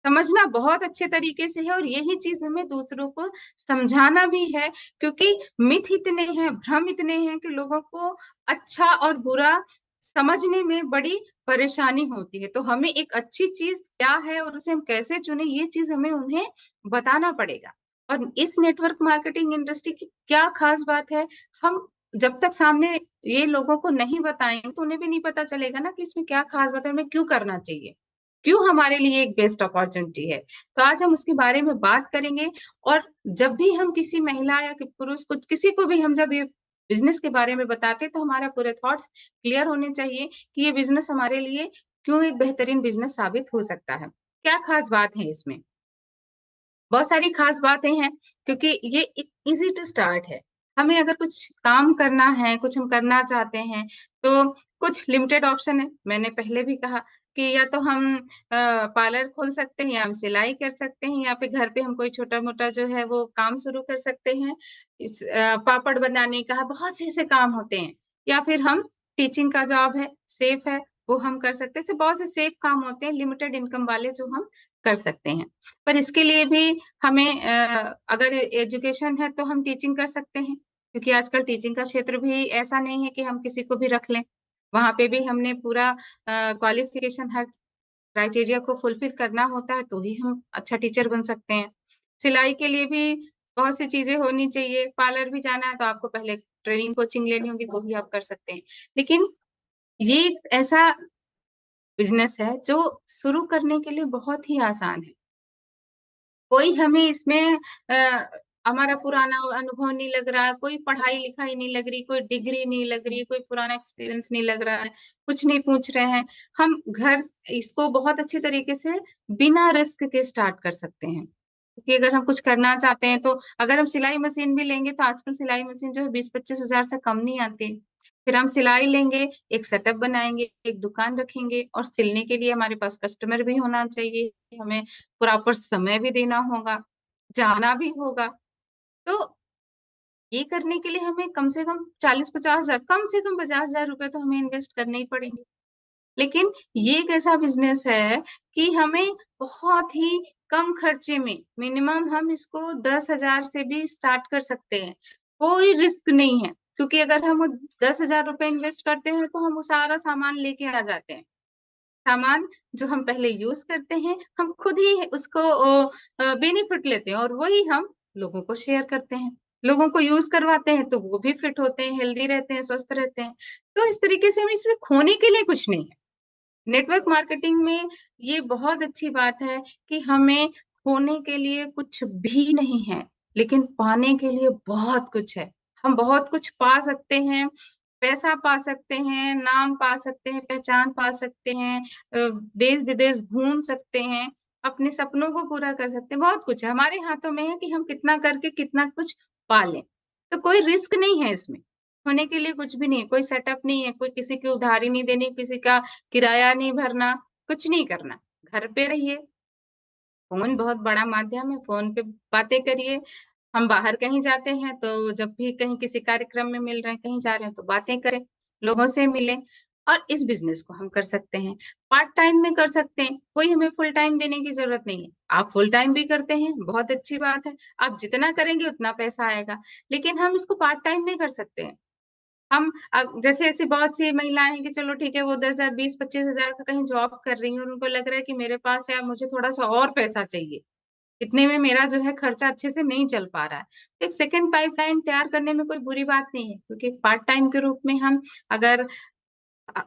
S2: समझना बहुत अच्छे तरीके से है और यही चीज हमें दूसरों को समझाना भी है, क्योंकि मिथ इतने हैं, भ्रम इतने हैं कि लोगों को अच्छा और बुरा समझने में बड़ी परेशानी होती है। तो हमें एक अच्छी चीज क्या है और उसे हम कैसे चुने, ये चीज हमें उन्हें बताना पड़ेगा। और इस नेटवर्क मार्केटिंग इंडस्ट्री की क्या खास बात है, हम जब तक सामने ये लोगों को नहीं बताएंगे तो उन्हें भी नहीं पता चलेगा ना कि इसमें क्या खास बात है, हमें क्यों करना चाहिए, क्यों हमारे लिए एक बेस्ट अपॉर्चुनिटी है। तो आज हम उसके बारे में बात करेंगे। और जब भी हम किसी महिला या कि पुरुष को, किसी को भी हम जब ये बिजनेस के बारे में बताते हैं तो हमारा पूरे थॉट्स क्लियर होने चाहिए कि ये बिजनेस हमारे लिए क्यों एक बेहतरीन बिजनेस साबित हो सकता है, क्या खास बात है इसमें। बहुत सारी खास बातें हैं, क्योंकि ये एक इजी टू स्टार्ट है। हमें अगर कुछ काम करना है, कुछ हम करना चाहते हैं, तो कुछ लिमिटेड ऑप्शन है। मैंने पहले भी कहा कि या तो हम पार्लर खोल सकते हैं, या हम सिलाई कर सकते हैं, या फिर घर पे हम कोई छोटा मोटा जो है वो काम शुरू कर सकते हैं। पापड़ बनाने का, बहुत से ऐसे काम होते हैं। या फिर हम टीचिंग का जॉब है, सेफ है, वो हम कर सकते हैं। ऐसे बहुत से सेफ काम होते हैं लिमिटेड इनकम वाले, जो हम कर सकते हैं। पर इसके लिए भी हमें अगर एजुकेशन है तो हम टीचिंग कर सकते हैं, क्योंकि आजकल टीचिंग का क्षेत्र भी ऐसा नहीं है कि हम किसी को भी रख लें। वहां पे भी हमने पूरा क्वालिफिकेशन, हर क्राइटेरिया को फुलफिल करना होता है, तो ही हम अच्छा टीचर बन सकते हैं। सिलाई के लिए भी बहुत सी चीजें होनी चाहिए। पार्लर भी जाना है तो आपको पहले ट्रेनिंग कोचिंग लेनी होगी, तो भी आप कर सकते हैं। लेकिन ये एक ऐसा बिजनेस है जो शुरू करने के लिए बहुत ही आसान है। कोई हमें इसमें हमारा पुराना अनुभव नहीं लग रहा है, कोई पढ़ाई लिखाई नहीं लग रही, कोई डिग्री नहीं लग रही, कोई पुराना एक्सपीरियंस नहीं लग रहा है, कुछ नहीं पूछ रहे हैं। हम घर इसको बहुत अच्छे तरीके से बिना रिस्क के स्टार्ट कर सकते हैं। क्योंकि अगर हम कुछ करना चाहते हैं, तो अगर हम सिलाई मशीन भी लेंगे तो आजकल सिलाई मशीन जो है 20-25 हजार से कम नहीं आती। फिर हम सिलाई लेंगे, एक सेटअप बनाएंगे, एक दुकान रखेंगे, और सिलने के लिए हमारे पास कस्टमर भी होना चाहिए, हमें प्रॉपर समय भी देना होगा, जाना भी होगा। तो ये करने के लिए हमें कम से कम 40-50 हजार, कम से कम 50 हजार रुपए तो हमें इन्वेस्ट करने ही पड़ेंगे। लेकिन ये एक ऐसा बिजनेस है कि हमें बहुत ही कम खर्चे में, मिनिमम हम इसको 10 हजार से भी स्टार्ट कर सकते हैं। कोई रिस्क नहीं है, क्योंकि अगर हम 10 हजार रुपए इन्वेस्ट करते हैं तो हम वो सारा सामान लेके आ जाते हैं। सामान जो हम पहले यूज करते हैं, हम खुद ही उसको बेनिफिट लेते हैं, और वही हम लोगों को शेयर करते हैं, लोगों को यूज करवाते हैं, तो वो भी फिट होते हैं, हेल्दी रहते हैं, स्वस्थ रहते हैं। तो इस तरीके से हमें इसमें खोने के लिए कुछ नहीं है। नेटवर्क मार्केटिंग में ये बहुत अच्छी बात है कि हमें खोने के लिए कुछ भी नहीं है, लेकिन पाने के लिए बहुत कुछ है। हम बहुत कुछ पा सकते हैं, पैसा पा सकते हैं, नाम पा सकते हैं, पहचान पा सकते हैं, देश विदेश घूम सकते हैं, अपने सपनों को पूरा कर सकते हैं। बहुत कुछ है, हमारे हाथों में है कि हम कितना करके कितना कुछ पा लें। तो कोई रिस्क नहीं है इसमें, होने के लिए कुछ भी नहीं है, कोई सेटअप नहीं है, कोई किसी की उधारी नहीं देनी, किसी का किराया नहीं भरना, कुछ नहीं करना। घर पे रहिए, फोन बहुत बड़ा माध्यम है, फोन पे बातें करिए। हम बाहर कहीं जाते हैं तो जब भी कहीं किसी कार्यक्रम में मिल रहे हैं, कहीं जा रहे हैं, तो बातें करें, लोगों से मिलें। और इस बिजनेस को हम कर सकते हैं, पार्ट टाइम में कर सकते हैं, कोई हमें फुल टाइम देने की जरूरत नहीं है। आप फुल टाइम भी करते हैं, बहुत अच्छी बात है, आप जितना करेंगे उतना पैसा आएगा। लेकिन हम इसको पार्ट टाइम में कर सकते हैं। हम जैसे ऐसी बहुत सी महिलाएं हैं कि चलो ठीक है, वो 10 हजार, 20-25 हजार का कहीं जॉब कर रही है, और उनको लग रहा है कि मेरे पास है, मुझे थोड़ा सा और पैसा चाहिए, इतने में मेरा जो है खर्चा अच्छे से नहीं चल पा रहा है। तो एक सेकंड पाइपलाइन तैयार करने में कोई बुरी बात नहीं है, क्योंकि पार्ट टाइम के रूप में हम अगर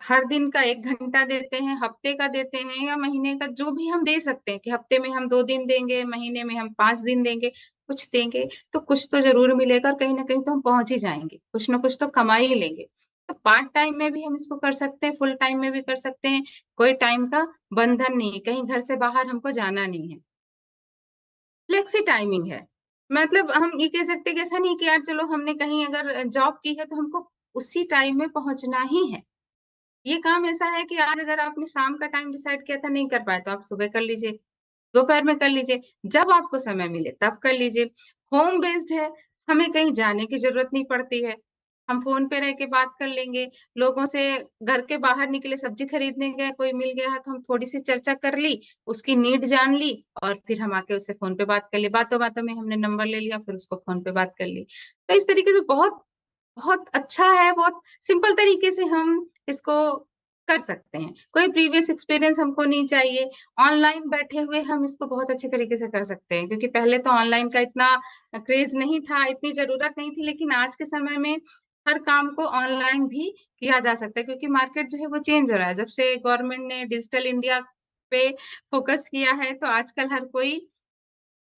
S2: हर दिन का 1 घंटा देते हैं, हफ्ते का देते हैं, या महीने का, जो भी हम दे सकते हैं, कि हफ्ते में हम 2 दिन देंगे, महीने में हम 5 दिन देंगे, कुछ देंगे, तो कुछ तो जरूर मिलेगा, और कहीं ना कहीं तो हम पहुंच ही जाएंगे, कुछ ना कुछ तो कमा ही लेंगे। तो पार्ट टाइम में भी हम इसको कर सकते हैं, फुल टाइम में भी कर सकते हैं। कोई टाइम का बंधन नहीं है, कहीं घर से बाहर हमको जाना नहीं है। फ्लेक्सी टाइमिंग है, मतलब हम ये कह सकते हैं कि ऐसा नहीं कि यार चलो हमने कहीं अगर जॉब की है तो हमको उसी टाइम में पहुंचना ही है। ये काम ऐसा है कि आज अगर आपने शाम का टाइम डिसाइड किया था, नहीं कर पाए, तो आप सुबह कर लीजिए, दोपहर में कर लीजिए, जब आपको समय मिले तब कर लीजिए। होम बेस्ड है, हमें कहीं जाने की जरूरत नहीं पड़ती है। हम फ़ोन पे रह के बात कर लेंगे। लोगों से घर के बाहर निकले, सब्ज़ी खरीदने गए, कोई मिल गया तो हम थोड़ी-सी चर्चा कर ली, उसकी नीड जान ली और फिर हम आके उससे फ़ोन पे बात कर ली। बातों-बातों में हमने नंबर ले लिया, फिर उसको फ़ोन पे बात कर ली। तो इस तरीके से बहुत बहुत अच्छा है, बहुत सिंपल तरीके से हम इसको कर सकते हैं। कोई प्रीवियस एक्सपीरियंस हमको नहीं चाहिए। ऑनलाइन बैठे हुए हम इसको बहुत अच्छे तरीके से कर सकते हैं, क्योंकि पहले तो ऑनलाइन का इतना क्रेज़ नहीं था, इतनी ज़रूरत नहीं थी, लेकिन आज के समय में हर काम को ऑनलाइन भी किया जा सकता है, क्योंकि मार्केट जो है वो चेंज हो रहा है। जब से गवर्नमेंट ने डिजिटल इंडिया पे फ़ोकस किया है, तो आजकल हर कोई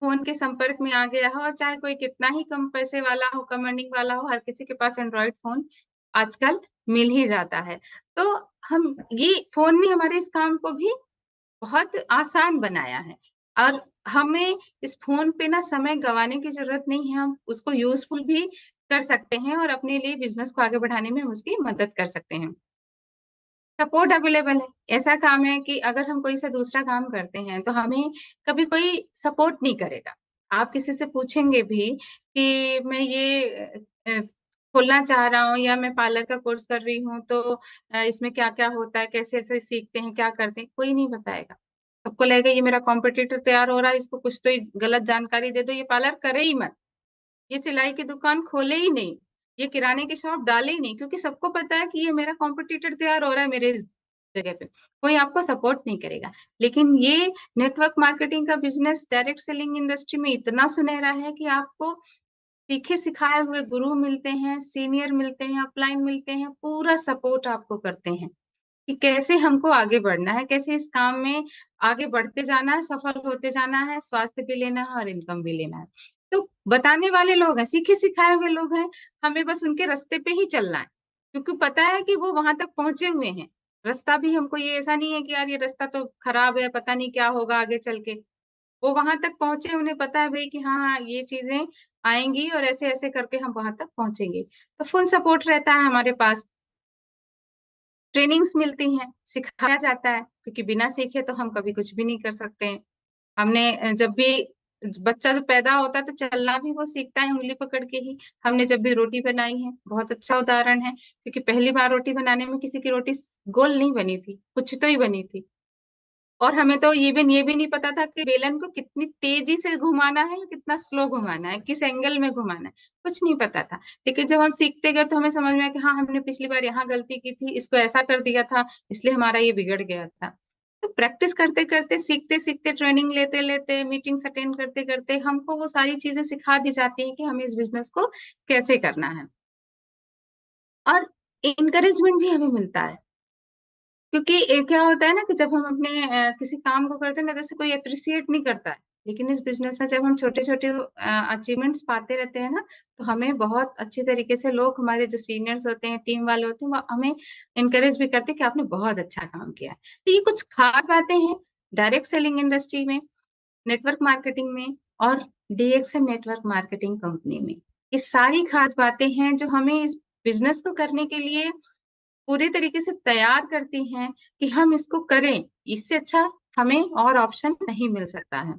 S2: फ़ोन के संपर्क में आ गया है और चाहे कोई कितना ही कम पैसे वाला हो, कम अर्निंग वाला हो, हर किसी के पास एंड्रॉयड फ़ोन आजकल मिल ही जाता है। तो हम ये फ़ोन ने हमारे इस काम को भी बहुत आसान बनाया है और हमें इस फ़ोन पे ना समय गँवाने की ज़रूरत नहीं है, हम उसको यूज़फुल भी कर सकते हैं और अपने लिए बिज़नेस को आगे बढ़ाने में हम उसकी मदद कर सकते हैं। सपोर्ट अवेलेबल है। ऐसा काम है कि अगर हम कोई सा दूसरा काम करते हैं, तो हमें कभी कोई सपोर्ट नहीं करेगा। आप किसी से पूछेंगे भी कि मैं ये खोलना चाह रहा हूँ या मैं पार्लर का कोर्स कर रही हूँ, तो इसमें क्या-क्या होता है, कैसे-ऐसे सीखते हैं, क्या करते हैं, कोई नहीं बताएगा। सबको लगेगा ये मेरा कॉम्पिटिटर तैयार हो रहा है, इसको कुछ तो गलत जानकारी दे दो, ये पार्लर करे ही मत। ये सिलाई की दुकान खोले ही नहीं, ये किराने की शॉप डाले ही नहीं, क्योंकि सबको पता है कि ये मेरा कॉम्पिटिटर तैयार हो रहा है मेरे इस जगह पे। कोई आपको सपोर्ट नहीं करेगा। लेकिन ये नेटवर्क मार्केटिंग का बिज़नेस डायरेक्ट सेलिंग इंडस्ट्री में इतना सुनहरा है कि आपको सीखे-सिखाए हुए गुरु मिलते हैं, सीनियर मिलते हैं, अपलाइन मिलते हैं, पूरा सपोर्ट आपको करते हैं। कि कैसे हमको आगे बढ़ना है, कैसे इस काम में आगे बढ़ते जाना है, सफल होते जाना है, स्वास्थ्य भी लेना है और इनकम भी लेना है। तो बताने वाले लोग हैं, सीखे-सिखाए हुए लोग हैं, हमें बस उनके रास्ते पे ही चलना है, क्योंकि पता है कि वो वहाँ तक पहुँचे हुए हैं। रास्ता भी हमको ये ऐसा नहीं है कि यार ये रास्ता तो खराब है, पता नहीं क्या होगा आगे चल के। वो वहाँ तक पहुँचे, उन्हें पता है भई कि हाँ, हाँ, ये चीज़ें आएँगी और ऐसे-ऐसे करके हम वहाँ तक पहुँचेंगे। तो फुल सपोर्ट रहता है हमारे पास। ट्रेनिंग्स मिलती हैं, सिखाया जाता है, क्योंकि बिना सीखे तो हम कभी कुछ भी नहीं कर सकते हैं। हमने जब भी बच्चा जो पैदा होता है तो चलना भी वो सीखता है उँगली पकड़ के ही। हमने जब भी रोटी बनाई है, बहुत अच्छा उदाहरण है, क्योंकि पहली बार रोटी बनाने में किसी की रोटी गोल नहीं बनी थी, कुछ तो ही बनी थी। और हमें तो ये भी नहीं पता था कि बेलन को कितनी तेज़ी से घुमाना है या कितना स्लो घुमाना है, किस एंगल में घुमाना है, कुछ नहीं पता था। लेकिन जब हम सीखते गए तो हमें समझ में आया कि हाँ, हमने पिछली बार यहाँ गलती की थी, इसको ऐसा कर दिया था, इसलिए हमारा ये बिगड़ गया था। तो प्रैक्टिस करते-करते, सीखते-सीखते, ट्रेनिंग लेते-लेते, मीटिंग्स अटेंड करते-करते हमको वो सारी चीज़ें सिखा दी जाती हैं कि हमें इस बिज़नेस को कैसे करना है। और एनकरेजमेंट भी हमें मिलता है। क्योंकि क्या होता है ना कि जब हम अपने किसी काम को करते हैं ना, जैसे कोई एप्रिशिएट नहीं करता है, लेकिन इस बिज़नेस में जब हम छोटे-छोटे अचीवमेंट्स पाते रहते हैं ना, तो हमें बहुत अच्छे तरीके से लोग हमारे जो सीनियर्स होते हैं, टीम वाले होते हैं, वो हमें एनकरेज भी करते हैं कि आपने बहुत अच्छा काम किया है। तो ये कुछ खास बातें हैं डायरेक्ट सेलिंग इंडस्ट्री में, नेटवर्क मार्केटिंग में और डीएक्सएल नेटवर्क मार्केटिंग कंपनी में। ये सारी खास बातें हैं जो हमें इस बिज़नेस को करने के लिए पूरे तरीके से तैयार करती हैं कि हम इसको करें, इससे अच्छा हमें और ऑप्शन नहीं मिल सकता है।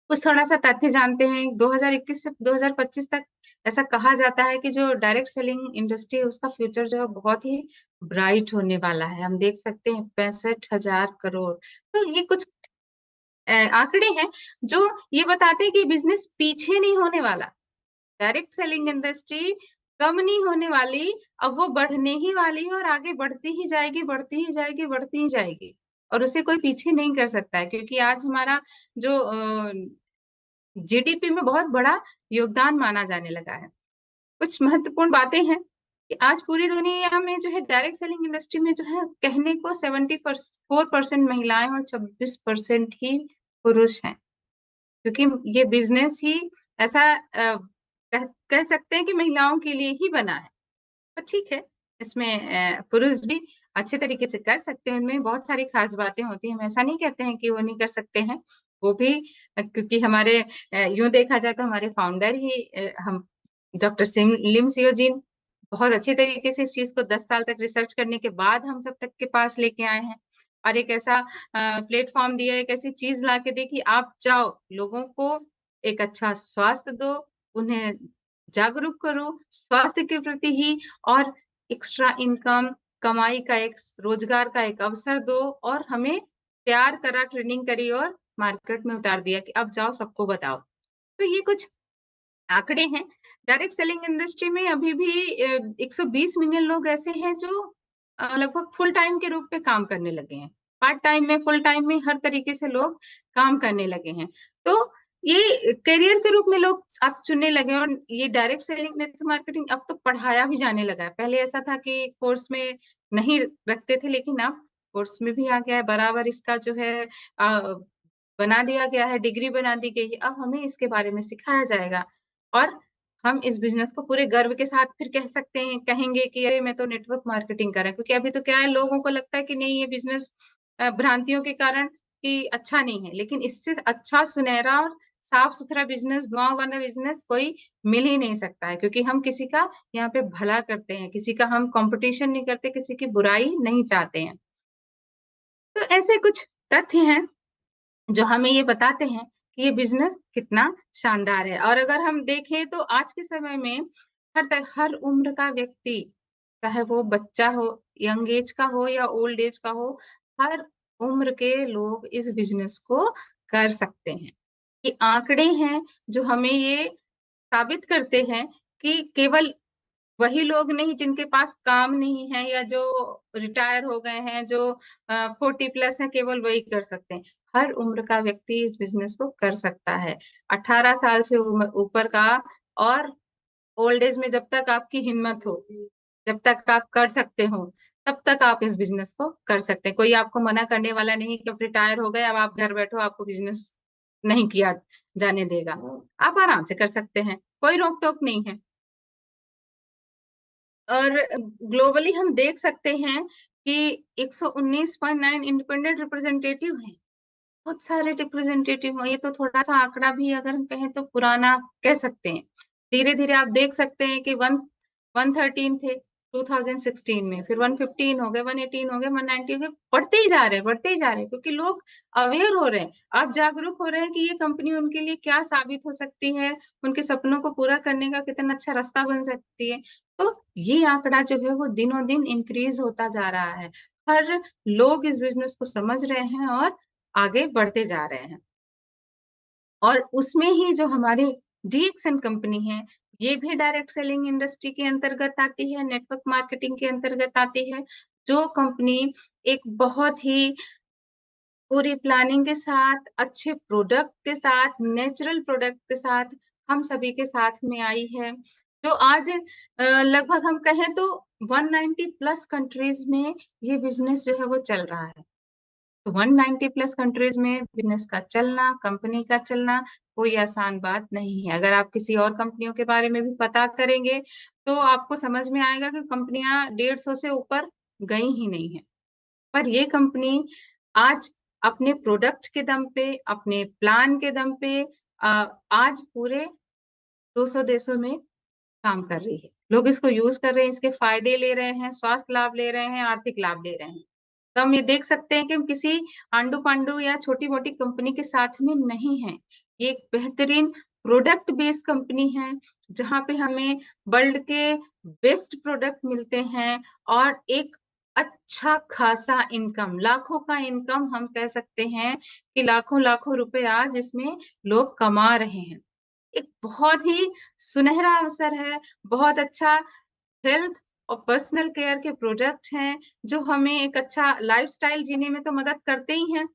S2: कुछ थोड़ा-सा तथ्य जानते हैं, 2021 से 2025 तक ऐसा कहा जाता है कि जो डायरेक्ट सेलिंग इंडस्ट्री है, उसका फ्यूचर जो है बहुत ही ब्राइट होने वाला है। हम देख सकते हैं 65,000 करोड़। तो ये कुछ आंकड़े हैं जो ये बताते हैं कि बिज़नेस पीछे नहीं होने वाला। डायरेक्ट सेलिंग इंडस्ट्री कम नहीं होने वाली, अब वो बढ़ने ही वाली है और आगे बढ़ती ही जाएगी, बढ़ती ही जाएगी, बढ़ती ही जाएगी। और उसे कोई पीछे नहीं कर सकता है, क्योंकि आज हमारा जो जीडीपी में बहुत बड़ा योगदान माना जाने लगा है। कुछ महत्वपूर्ण बातें हैं कि आज पूरी दुनिया में जो है डायरेक्ट सेलिंग इंडस्ट्री में जो है कहने को 74% महिलाएँ और 26% ही पुरुष हैं। क्योंकि ये बिज़नेस ही ऐसा कह सकते हैं कि महिलाओं के लिए ही बना है। तो ठीक है, इसमें पुरुष भी अच्छे तरीके से कर सकते हैं, उनमें बहुत सारी ख़ास बातें होती हैं। हम ऐसा नहीं कहते हैं कि वो नहीं कर सकते हैं, वो भी क्योंकि हमारे यूँ देखा जाए तो हमारे फाउंडर ही हम डॉक्टर लिम सियोजीन बहुत अच्छे तरीके से इस चीज़ को 10 साल तक रिसर्च करने के बाद हम सब तक के पास लेके आए हैं और एक ऐसा प्लेटफ़ॉर्म दिया, एक ऐसी चीज़ ला के दी कि आप जाओ, लोगों को एक अच्छा स्वास्थ्य दो, उन्हें जागरूक करो स्वास्थ्य के प्रति ही, और एक्स्ट्रा इनकम, कमाई का एक, रोजगार का एक अवसर दो, और हमें तैयार करा, ट्रेनिंग करी और मार्केट में उतार दिया कि अब जाओ सबको बताओ। तो ये कुछ आंकड़े हैं। डायरेक्ट सेलिंग इंडस्ट्री में अभी भी 120 मिलियन लोग ऐसे हैं जो लगभग फुल टाइम के रूप में काम करने लगे हैं। पार्ट टाइम में, फुल टाइम में, हर तरीके से लोग काम करने लगे हैं। तो ये करियर के रूप में लोग अब चुनने लगे हैं, और ये डायरेक्ट सेलिंग, नेटवर्क मार्केटिंग अब तो पढ़ाया भी जाने लगा है। पहले ऐसा था कि कोर्स में नहीं रखते थे, लेकिन अब कोर्स में भी आ गया है, बराबर इसका जो है बना दिया गया है, डिग्री बना दी गई है। अब हमें इसके बारे में सिखाया जाएगा, और हम इस बिज़नेस को पूरे गर्व के साथ फिर कह सकते हैं, कहेंगे कि अरे मैं तो नेटवर्क मार्केटिंग कर रहा हूँ। क्योंकि अभी तो क्या है, लोगों को लगता है कि नहीं, ये बिज़नेस भ्रांतियों के कारण कि अच्छा नहीं है, लेकिन इससे अच्छा, सुनहरा और साफ-सुथरा बिज़नेस, धुआँ वाला बिज़नेस कोई मिल ही नहीं सकता है। क्योंकि हम किसी का यहाँ पे भला करते हैं, किसी का हम कॉम्पिटिशन नहीं करते, किसी की बुराई नहीं चाहते हैं। तो ऐसे कुछ तथ्य हैं जो हमें ये बताते हैं कि ये बिज़नेस कितना शानदार है। और अगर हम देखें तो आज के समय में हर उम्र का व्यक्ति, चाहे वो बच्चा हो, यंग एज का हो या ओल्ड एज का हो, हर उम्र के लोग इस बिज़नेस को कर सकते हैं। ये आंकड़े हैं जो हमें ये साबित करते हैं कि केवल वही लोग नहीं जिनके पास काम नहीं है, या जो रिटायर हो गए हैं, जो 40 प्लस हैं, केवल वही कर सकते हैं। हर उम्र का व्यक्ति इस बिज़नेस को कर सकता है। 18 साल से ऊपर का, और ओल्ड एज में जब तक आपकी हिम्मत हो, जब तक आप कर सकते हो, तब तक आप इस बिज़नेस को कर सकते हैं। कोई आपको मना करने वाला नहीं कि अब रिटायर हो गए, अब आप घर बैठो, आपको बिज़नेस नहीं किया जाने देगा। आप आराम से कर सकते हैं, कोई रोक-टोक नहीं है। और ग्लोबली हम देख सकते हैं कि 119.9 इंडिपेंडेंट रिप्रेजेंटेटिव हैं। बहुत सारे रिप्रेजेंटेटिव हैं, ये तो थोड़ा-सा आंकड़ा भी अगर हम कहें तो पुराना कह सकते हैं। धीरे-धीरे आप देख सकते हैं कि 113 थे 2016 में, फिर 115 हो गए, 118 हो गए, 190 हो गए, बढ़ते ही जा रहे हैं, बढ़ते ही जा रहे हैं, क्योंकि लोग अवेयर हो रहे हैं। अब जागरूक हो रहे हैं कि ये कंपनी उनके लिए क्या साबित हो सकती है, उनके सपनों को पूरा करने का कितना अच्छा रास्ता बन सकती है। तो ये आंकड़ा जो है वो दिनों-दिन इंक्रीज़ होता जा रहा है। हर लोग इस बिज़नेस को समझ रहे हैं और आगे बढ़ते जा रहे हैं। और उसमें ही जो हमारी डीएक्सएन कंपनी है, ये भी डायरेक्ट सेलिंग इंडस्ट्री के अंतर्गत आती है, नेटवर्क मार्केटिंग के अंतर्गत आती है। जो कंपनी एक बहुत ही पूरी प्लानिंग के साथ, अच्छे प्रोडक्ट के साथ, नेचुरल प्रोडक्ट के साथ हम सभी के साथ में आई है। जो आज लगभग हम कहें तो 190 प्लस कंट्रीज़ में ये बिज़नेस जो है वो चल रहा है। तो 190 प्लस कंट्रीज में बिज़नेस का चलना, कंपनी का चलना कोई आसान बात नहीं है। अगर आप किसी और कंपनियों के बारे में भी पता करेंगे, तो आपको समझ में आएगा कि कंपनियाँ 150 से ऊपर गई ही नहीं हैं। पर ये कंपनी आज अपने प्रोडक्ट के दम पे, अपने प्लान के दम पे अ, आज पूरे 200 देशों में काम कर रही है। लोग इसको यूज़ कर रहे हैं, इसके फ़ायदे ले रहे हैं, स्वास्थ्य लाभ ले रहे हैं, आर्थिक लाभ ले रहे हैं। तो हम ये देख सकते हैं कि हम किसी आंडू-पांडू या छोटी-मोटी कंपनी के साथ में नहीं हैं। ये एक बेहतरीन प्रोडक्ट बेस्ड कंपनी है, जहाँ पे हमें वर्ल्ड के बेस्ट प्रोडक्ट मिलते हैं, और एक अच्छा खासा इनकम, लाखों का इनकम हम कह सकते हैं कि लाखों-लाखों रुपए आज इसमें लोग कमा रहे हैं। एक बहुत ही सुनहरा अवसर है, बहुत अच्छा हेल्थ और पर्सनल केयर के प्रोडक्ट हैं, जो हमें एक अच्छा लाइफ़स्टाइल जीने में तो मदद करते ही हैं।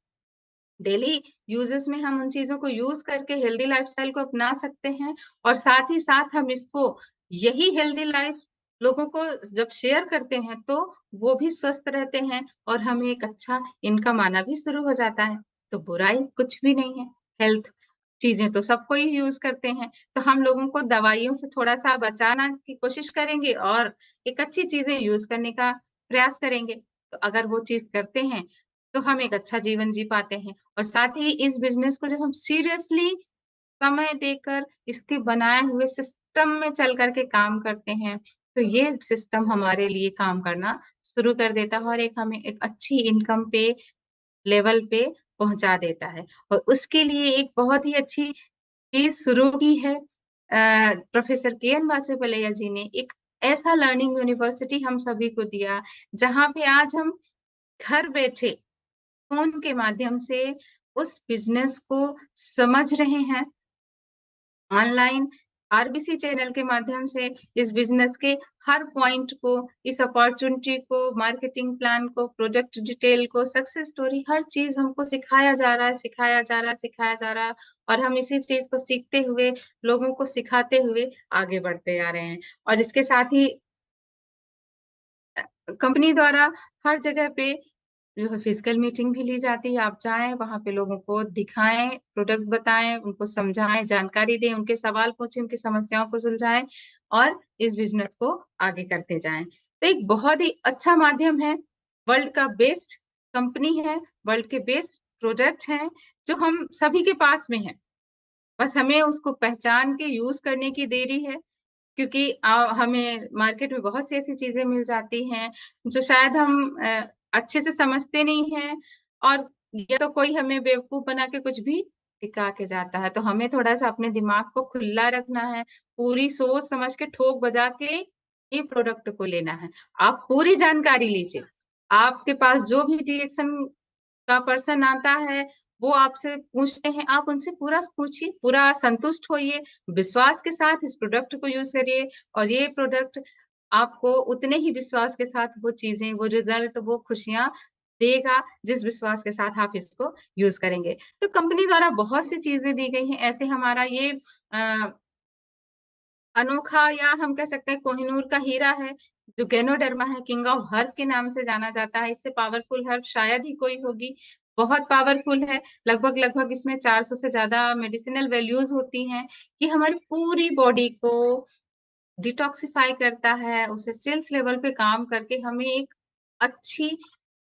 S2: डेली यूजेस में हम उन चीज़ों को यूज़ करके हेल्दी लाइफ़स्टाइल को अपना सकते हैं, और साथ ही साथ हम इसको, यही हेल्दी लाइफ़ लोगों को जब शेयर करते हैं, तो वो भी स्वस्थ रहते हैं, और हमें एक अच्छा इनकम आना भी शुरू हो जाता है। तो बुराई कुछ भी नहीं है। हेल्थ चीज़ें तो सब कोई यूज़ करते हैं, तो हम लोगों को दवाइयों से थोड़ा-सा बचाना की कोशिश करेंगे, और एक अच्छी चीज़ें यूज़ करने का प्रयास करेंगे। तो अगर वो चीज़ करते हैं, तो हम एक अच्छा जीवन जी पाते हैं। और साथ ही इस बिज़नेस को जब हम सीरियसली समय देकर इसके बनाए हुए सिस्टम में चल कर के काम करते हैं, तो ये सिस्टम हमारे लिए काम करना शुरू कर देता है, और एक हमें एक अच्छी इनकम पे लेवल पे पहुँचा देता है। और उसके लिए एक बहुत ही अच्छी चीज़ शुरू की है, प्रोफेसर के एन वासुपलैया जी ने एक ऐसा लर्निंग यूनिवर्सिटी हम सभी को दिया, जहां पे आज हम घर बैठे फोन के माध्यम से उस बिजनेस को समझ रहे हैं। ऑनलाइन आरबीसी चैनल के माध्यम से इस बिजनेस के हर पॉइंट को, इस अपॉर्चुनिटी को, मार्केटिंग प्लान को, प्रोजेक्ट डिटेल को, सक्सेस स्टोरी, हर चीज हमको सिखाया जा रहा है, सिखाया जा रहा है, सिखाया जा रहा है। और हम इसी चीज को सीखते हुए, लोगों को सिखाते हुए आगे बढ़ते जा रहे हैं। और इसके साथ ही कंपनी द्वारा हर जगह पे जो है फिजिकल मीटिंग भी ली जाती है। आप जाएं वहां पे, लोगों को दिखाएं, प्रोडक्ट बताएं, उनको समझाएं, जानकारी दें, उनके सवाल पूछें, उनकी समस्याओं को सुलझाएं और इस बिजनेस को आगे करते जाएं। तो एक बहुत ही अच्छा माध्यम है, वर्ल्ड का बेस्ट कंपनी है, वर्ल्ड के बेस्ट प्रोडक्ट हैं जो हम सभी के पास में है। बस हमें उसको पहचान के यूज करने की देरी है, क्योंकि हमें मार्केट में बहुत सी ऐसी चीजें मिल जाती हैं जो शायद हम अच्छे से समझते नहीं हैं, और या तो कोई हमें बेवकूफ बना के कुछ भी टिका के जाता है। तो हमें थोड़ा सा अपने दिमाग को खुला रखना है, पूरी सोच समझ के ठोक बजा के ये प्रोडक्ट को लेना है। आप पूरी जानकारी लीजिए, आपके पास जो भी रिएक्शन का पर्सन आता है, वो आपसे पूछते हैं, आप उनसे पूरा पूछिए, पूरा संतुष्ट होइए, विश्वास के साथ इस प्रोडक्ट को यूज करिए। और ये प्रोडक्ट आपको उतने ही विश्वास के साथ वो चीजें, वो रिजल्ट, वो खुशियां देगा जिस विश्वास के साथ आप इसको यूज करेंगे। तो कंपनी द्वारा बहुत सी चीजें दी गई हैं। ऐसे हमारा ये अनोखा, या हम कह सकते हैं कोहिनूर का हीरा है, जो गैनोडर्मा है, किंग ऑफ हर्ब के नाम से जाना जाता है। इससे पावरफुल हर्ब शायद ही कोई होगी, बहुत पावरफुल है। लगभग लगभग इसमें 400 से ज्यादा मेडिसिनल वैल्यूज होती हैं कि हमारी पूरी बॉडी को डिटॉक्सिफाई करता है, उसे सेल्स लेवल पे काम करके हमें एक अच्छी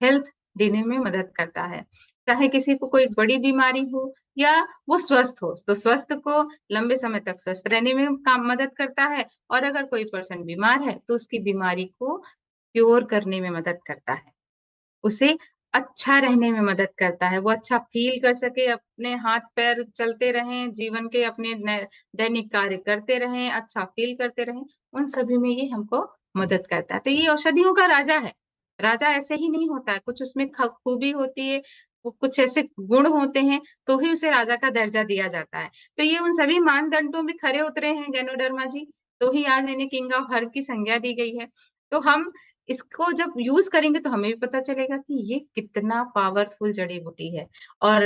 S2: हेल्थ देने में मदद करता है। चाहे किसी को कोई बड़ी बीमारी हो या वो स्वस्थ हो, तो स्वस्थ को लंबे समय तक स्वस्थ रहने में काम मदद करता है। और अगर कोई पर्सन बीमार है तो उसकी बीमारी को क्योर करने में मदद करता है, उसे अच्छा रहने में मदद करता है, वो अच्छा फील कर सके, अपने हाथ पैर चलते रहें, जीवन के अपने दैनिक कार्य करते रहें, अच्छा फील करते रहें, उन सभी में ये हमको मदद करता है। तो ये औषधियों का राजा है। राजा ऐसे ही नहीं होता है, कुछ उसमें खूबी होती है, वो कुछ ऐसे गुण होते हैं, तो ही उसे राजा का दर्जा दिया जाता है। तो ये उन सभी मानदंडों में खरे उतरे हैं गैनोडर्मा जी, तो ही आज इन्हें किंग ऑफ हर्ब की संज्ञा दी गई है। तो हम इसको जब यूज करेंगे तो हमें भी पता चलेगा कि ये कितना पावरफुल जड़ी बूटी है। और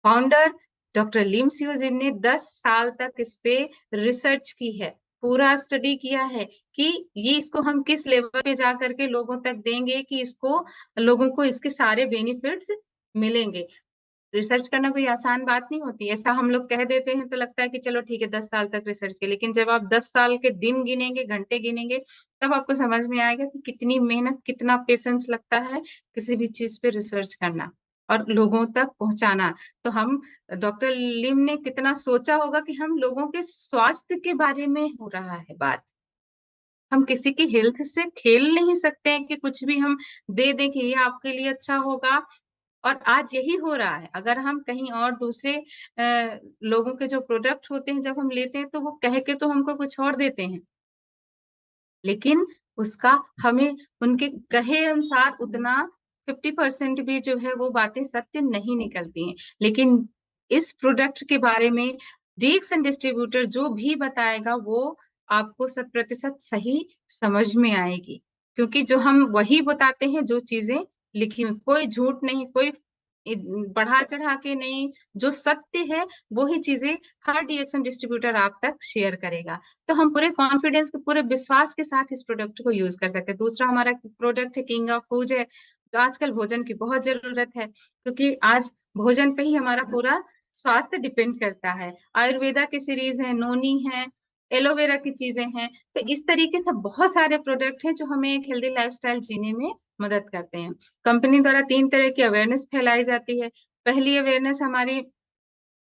S2: फाउंडर डॉक्टर लिम सियोजिन ने 10 साल तक इस पे रिसर्च की है, पूरा स्टडी किया है कि ये इसको हम किस लेवल पे जा करके लोगों तक देंगे कि इसको, लोगों को इसके सारे बेनिफिट्स मिलेंगे। रिसर्च करना कोई आसान बात नहीं होती। ऐसा हम लोग कह देते हैं तो लगता है कि चलो ठीक है 10 साल तक रिसर्च किया, लेकिन जब आप 10 साल के दिन गिनेंगे, घंटे गिनेंगे, तब आपको समझ में आएगा कि कितनी मेहनत, कितना पेशेंस लगता है किसी भी चीज पे रिसर्च करना और लोगों तक पहुंचाना। तो हम, डॉक्टर लिम ने कितना सोचा होगा कि हम लोगों के स्वास्थ्य के बारे में हो रहा है बात, हम किसी की हेल्थ से खेल नहीं सकते हैं कि कुछ भी हम दे दें कि ये आपके लिए अच्छा होगा। और आज यही हो रहा है। अगर हम कहीं और दूसरे लोगों के जो प्रोडक्ट होते हैं जब हम लेते हैं, तो वो कह के तो हमको कुछ और देते हैं, लेकिन उसका हमें उनके कहे अनुसार उतना 50% भी जो है वो बातें सत्य नहीं निकलती हैं। लेकिन इस प्रोडक्ट के बारे में डीएक्सन डिस्ट्रीब्यूटर जो भी बताएगा वो आपको 100% सही समझ में आएगी, क्योंकि जो हम वही बताते हैं जो चीजें लिखी हुई, कोई झूठ नहीं, कोई बढ़ा चढ़ा के नहीं, जो सत्य है वो ही चीजें हर डीएक्सन डिस्ट्रीब्यूटर आप तक शेयर करेगा। तो हम पूरे कॉन्फिडेंस के, पूरे विश्वास के साथ इस प्रोडक्ट को यूज कर सकते हैं। दूसरा हमारा प्रोडक्ट है किंग ऑफ फूड है। तो आजकल भोजन की बहुत जरूरत है, क्योंकि आज भोजन पे ही हमारा पूरा स्वास्थ्य डिपेंड करता है। आयुर्वेदा की सीरीज है, नोनी है, एलोवेरा की चीजें हैं। तो इस तरीके से बहुत सारे प्रोडक्ट हैं जो हमें एक हेल्दी लाइफस्टाइल जीने में मदद करते हैं। कंपनी द्वारा 3 तरह की अवेयरनेस फैलाई जाती है। पहली अवेयरनेस हमारी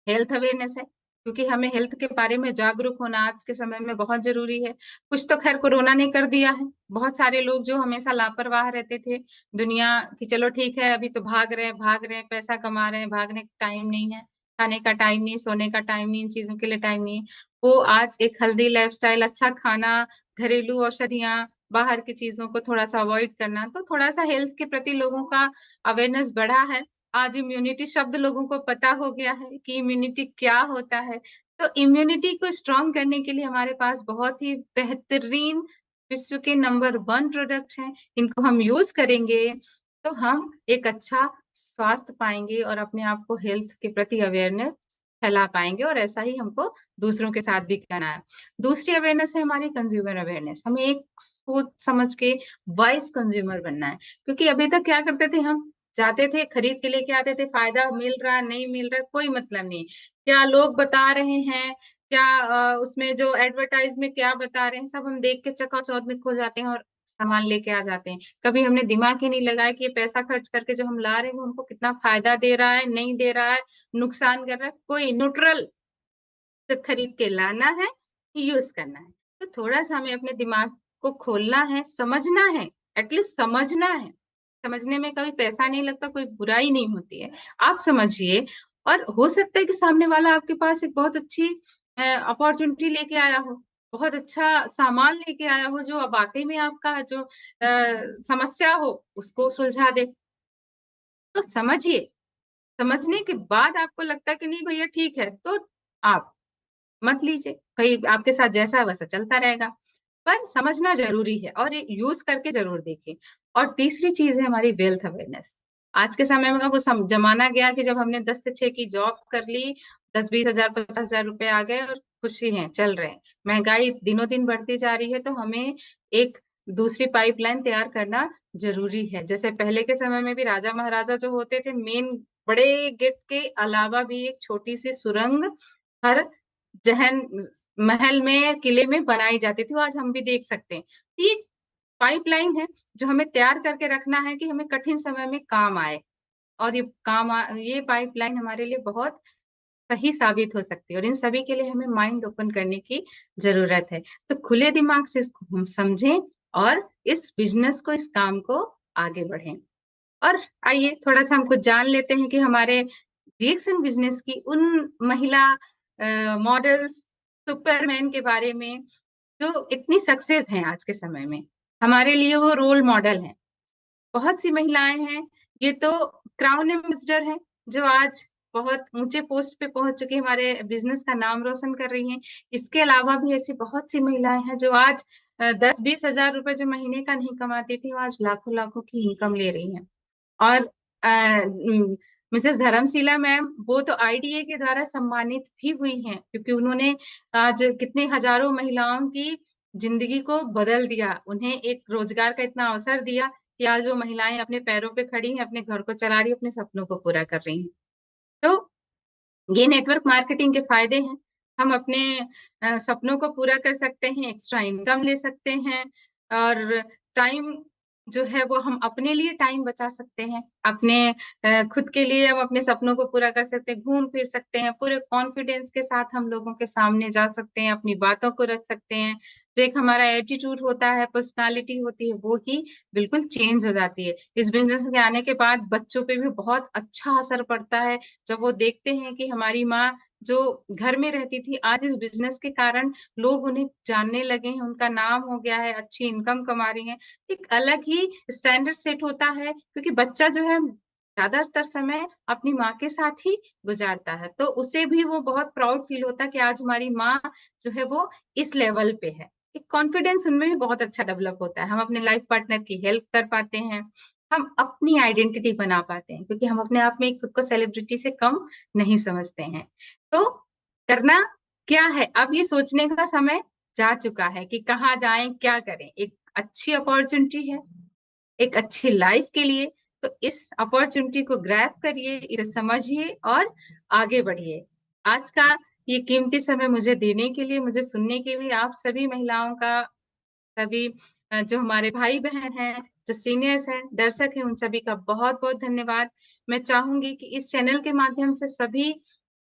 S2: हेल्थ अवेयरनेस है, क्योंकि हमें हेल्थ के बारे में जागरूक होना आज के समय में बहुत जरूरी है। कुछ तो खैर कोरोना ने कर दिया है, बहुत सारे लोग जो हमेशा लापरवाह रहते थे दुनिया की, चलो ठीक है अभी तो भाग रहे हैं, भाग रहे हैं, पैसा कमा रहे हैं, भागने का टाइम नहीं है, खाने का टाइम नहीं, सोने का टाइम नहीं, इन चीजों के लिए टाइम नहीं, वो आज एक हेल्दी लाइफस्टाइल, अच्छा खाना, घरेलू औषधियां, बाहर की चीजों को थोड़ा सा अवॉइड करना, तो थोड़ा सा हेल्थ के प्रति लोगों का अवेयरनेस बढ़ा है। आज इम्यूनिटी शब्द लोगों को पता हो गया है कि इम्यूनिटी क्या होता है। तो इम्यूनिटी को स्ट्रॉन्ग करने के लिए हमारे पास बहुत ही बेहतरीन विश्व के नंबर 1 प्रोडक्ट हैं। इनको हम यूज करेंगे तो हम एक अच्छा स्वास्थ्य पाएंगे और अपने आप को हेल्थ के प्रति अवेयरनेस फैला पाएंगे, और ऐसा ही हमको दूसरों के साथ भी करना है। दूसरी अवेयरनेस है हमारी कंज्यूमर अवेयरनेस। हमें एक सोच समझ के वाइज कंज्यूमर बनना है, क्योंकि अभी तक क्या करते थे, हम जाते थे, खरीद के लेके आते थे, फायदा मिल रहा नहीं मिल रहा कोई मतलब नहीं, क्या लोग बता रहे हैं, क्या उसमें जो एडवर्टाइज में क्या बता रहे हैं, सब हम देख के चकाचौंध में खो जाते हैं और सामान लेके आ जाते हैं। कभी हमने दिमाग ही नहीं लगाया कि ये पैसा खर्च करके जो हम ला रहे हैं वो हमको कितना फायदा दे रहा है, नहीं दे रहा है, नुकसान कर रहा है। कोई न्यूट्रल से खरीद के लाना है, यूज करना है। तो थोड़ा सा हमें अपने दिमाग को खोलना है, समझना है, एटलीस्ट समझना है। समझने में कभी पैसा नहीं लगता, कोई बुराई नहीं होती है। आप समझिए, और हो सकता है कि सामने वाला आपके पास एक बहुत अच्छी अपॉर्चुनिटी लेके आया हो, बहुत अच्छा सामान लेके आया हो, जो वाकई में आपका जो समस्या हो उसको सुलझा दे। तो समझिए, समझने के बाद आपको लगता है कि नहीं भैया ठीक है, तो आप मत लीजिए, भाई आपके साथ जैसा है वैसा चलता रहेगा। पर समझना जरूरी है और यूज करके जरूर देखिए। और तीसरी चीज है हमारी वेल्थ अवेयरनेस। आज के समय में वो जमाना गया कि जब हमने 10 से 6 की जॉब कर ली, 10-20 हजार 50 हजार रुपए आ गए और खुशी है, चल रहे हैं। महंगाई दिनों दिन बढ़ती जा रही है, तो हमें एक दूसरी पाइपलाइन तैयार करना जरूरी है। जैसे पहले के समय में भी राजा महाराजा जो होते थे, मेन बड़े गेट के अलावा भी एक छोटी सी सुरंग हर जहन महल में, किले में बनाई जाती थी। वो आज हम भी देख सकते हैं। ये पाइपलाइन है जो हमें तैयार करके रखना है कि हमें कठिन समय में काम आए। और ये पाइपलाइन हमारे लिए बहुत सही साबित हो सकती है, और इन सभी के लिए हमें माइंड ओपन करने की जरूरत है। तो खुले दिमाग से इसको हम समझें और इस बिजनेस को, इस काम को आगे बढ़ें। और आइए थोड़ा सा हमको जान लेते हैं कि हमारे जीएक्सन बिजनेस की उन महिला मॉडल्स, सुपरमैन के बारे में जो इतनी सक्सेस हैं आज के समय में। हमारे लिए वो रोल मॉडल हैं। बहुत सी महिलाएं हैं, ये तो क्राउन एम्बेसडर हैं, जो आज बहुत ऊंचे पोस्ट पे पहुंच चुकी, हमारे बिजनेस का नाम रोशन कर रही हैं। इसके अलावा भी ऐसी बहुत सी महिलाएं हैं जो आज 10-20 हजार रुपए जो महीने का नहीं कमाती थी, वो आज लाखों लाखों की इनकम ले रही हैं। और मिसेस धर्मशीला मैम, वो तो आईडीए के द्वारा सम्मानित भी हुई हैं, क्योंकि उन्होंने आज कितने हजारों महिलाओं की जिंदगी को बदल दिया, उन्हें एक रोजगार का इतना अवसर दिया कि आज वो महिलाएं अपने पैरों पे खड़ी हैं, अपने घर को चला रही, अपने सपनों को पूरा कर रही हैं। तो ये नेटवर्क मार्केटिंग के फायदे हैं। हम अपने सपनों को पूरा कर सकते हैं, एक्स्ट्रा इनकम ले सकते हैं, और टाइम जो है वो हम अपने लिए टाइम बचा सकते हैं, अपने खुद के लिए हम अपने सपनों को पूरा कर सकते हैं, घूम फिर सकते हैं, पूरे कॉन्फिडेंस के साथ हम लोगों के सामने जा सकते हैं, अपनी बातों को रख सकते हैं। जो एक हमारा एटीट्यूड होता है, पर्सनालिटी होती है, वो ही बिल्कुल चेंज हो जाती है। इस बिजनेस के आने के बाद बच्चों पे भी बहुत अच्छा असर पड़ता है, जब वो देखते हैं कि हमारी माँ जो घर में रहती थी, आज इस बिजनेस के कारण लोग उन्हें जानने लगे हैं, उनका नाम हो गया है, अच्छी इनकम कमा रही हैं। एक अलग ही स्टैंडर्ड सेट होता है, क्योंकि बच्चा जो है ज्यादातर समय अपनी माँ के साथ ही गुजारता है, तो उसे भी वो बहुत प्राउड फील होता है कि आज हमारी माँ जो है वो इस लेवल पे है। एक कॉन्फिडेंस उनमें भी बहुत अच्छा डेवलप होता है। हम अपने लाइफ पार्टनर की हेल्प कर पाते हैं, हम अपनी आइडेंटिटी बना पाते हैं, क्योंकि हम अपने आप में खुद को सेलिब्रिटी से कम नहीं समझते हैं। तो करना क्या है, अब ये सोचने का समय जा चुका है कि कहाँ जाएं, क्या करें। एक अच्छी अपॉर्चुनिटी है एक अच्छी लाइफ के लिए, तो इस अपॉर्चुनिटी को ग्रैब करिए, इसे समझिए और आगे बढ़िए। आज का ये कीमती समय मुझे देने के लिए, मुझे सुनने के लिए आप सभी महिलाओं का, सभी जो हमारे भाई बहन हैं, जो सीनियर्स हैं, दर्शक हैं, उन सभी का बहुत बहुत धन्यवाद। मैं चाहूंगी कि इस चैनल के माध्यम से सभी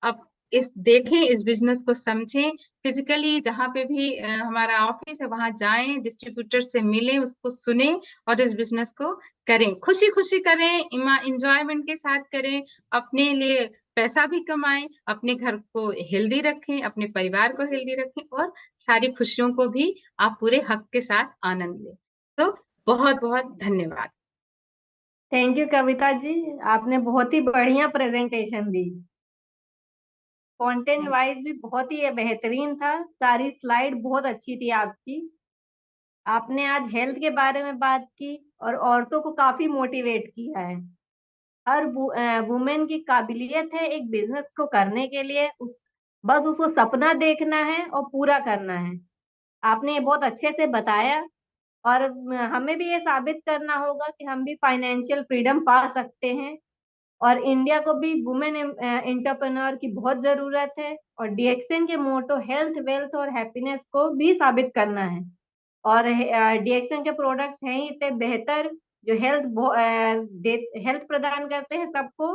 S2: अब इस देखें, इस बिजनेस को समझें, फिजिकली जहाँ पे भी हमारा ऑफिस है वहां जाएं, डिस्ट्रीब्यूटर से मिलें, उसको सुने और इस बिजनेस को करें। खुशी खुशी करें, इंजॉयमेंट के साथ करें, अपने लिए पैसा भी कमाएं, अपने घर को हेल्दी रखें, अपने परिवार को हेल्दी रखें और सारी खुशियों को भी आप पूरे हक के साथ आनंद लें। तो बहुत बहुत धन्यवाद।
S1: थैंक यू कविता जी, आपने बहुत ही बढ़िया प्रेजेंटेशन दी। कंटेंट वाइज भी बहुत ही बेहतरीन था, सारी स्लाइड बहुत अच्छी थी आपकी। आपने आज हेल्थ के बारे में बात की और औरतों को काफी मोटिवेट किया है। हर वुमेन की काबिलियत है एक बिजनेस को करने के लिए, बस उसको सपना देखना है और पूरा करना है। आपने ये बहुत अच्छे से बताया। और हमें भी ये साबित करना होगा कि हम भी फाइनेंशियल फ्रीडम पा सकते हैं। और इंडिया को भी वुमेन एंटरप्रेन्योर की बहुत जरूरत है। और डीएक्सन के मोटो हेल्थ, वेल्थ और हैप्पीनेस को भी साबित करना है। और डीएक्सन के प्रोडक्ट्स हैं ही इतने बेहतर, जो हेल्थ प्रदान करते हैं सबको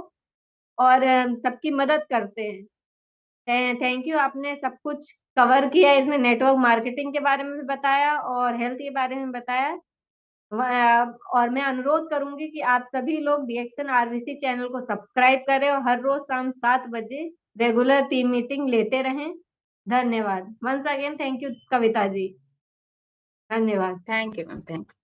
S1: और सबकी मदद करते हैं। थैंक यू, आपने सब कुछ कवर किया, इसमें नेटवर्क मार्केटिंग के बारे में भी बताया और हेल्थ के बारे में बताया। और मैं अनुरोध करूंगी कि आप सभी लोग डीएक्सन आरवीसी चैनल को सब्सक्राइब करें और हर रोज शाम 7 बजे रेगुलर टीम मीटिंग लेते रहें। धन्यवाद। Once again thank you Kavita ji. धन्यवाद।
S2: Thank you ma'am, thank you.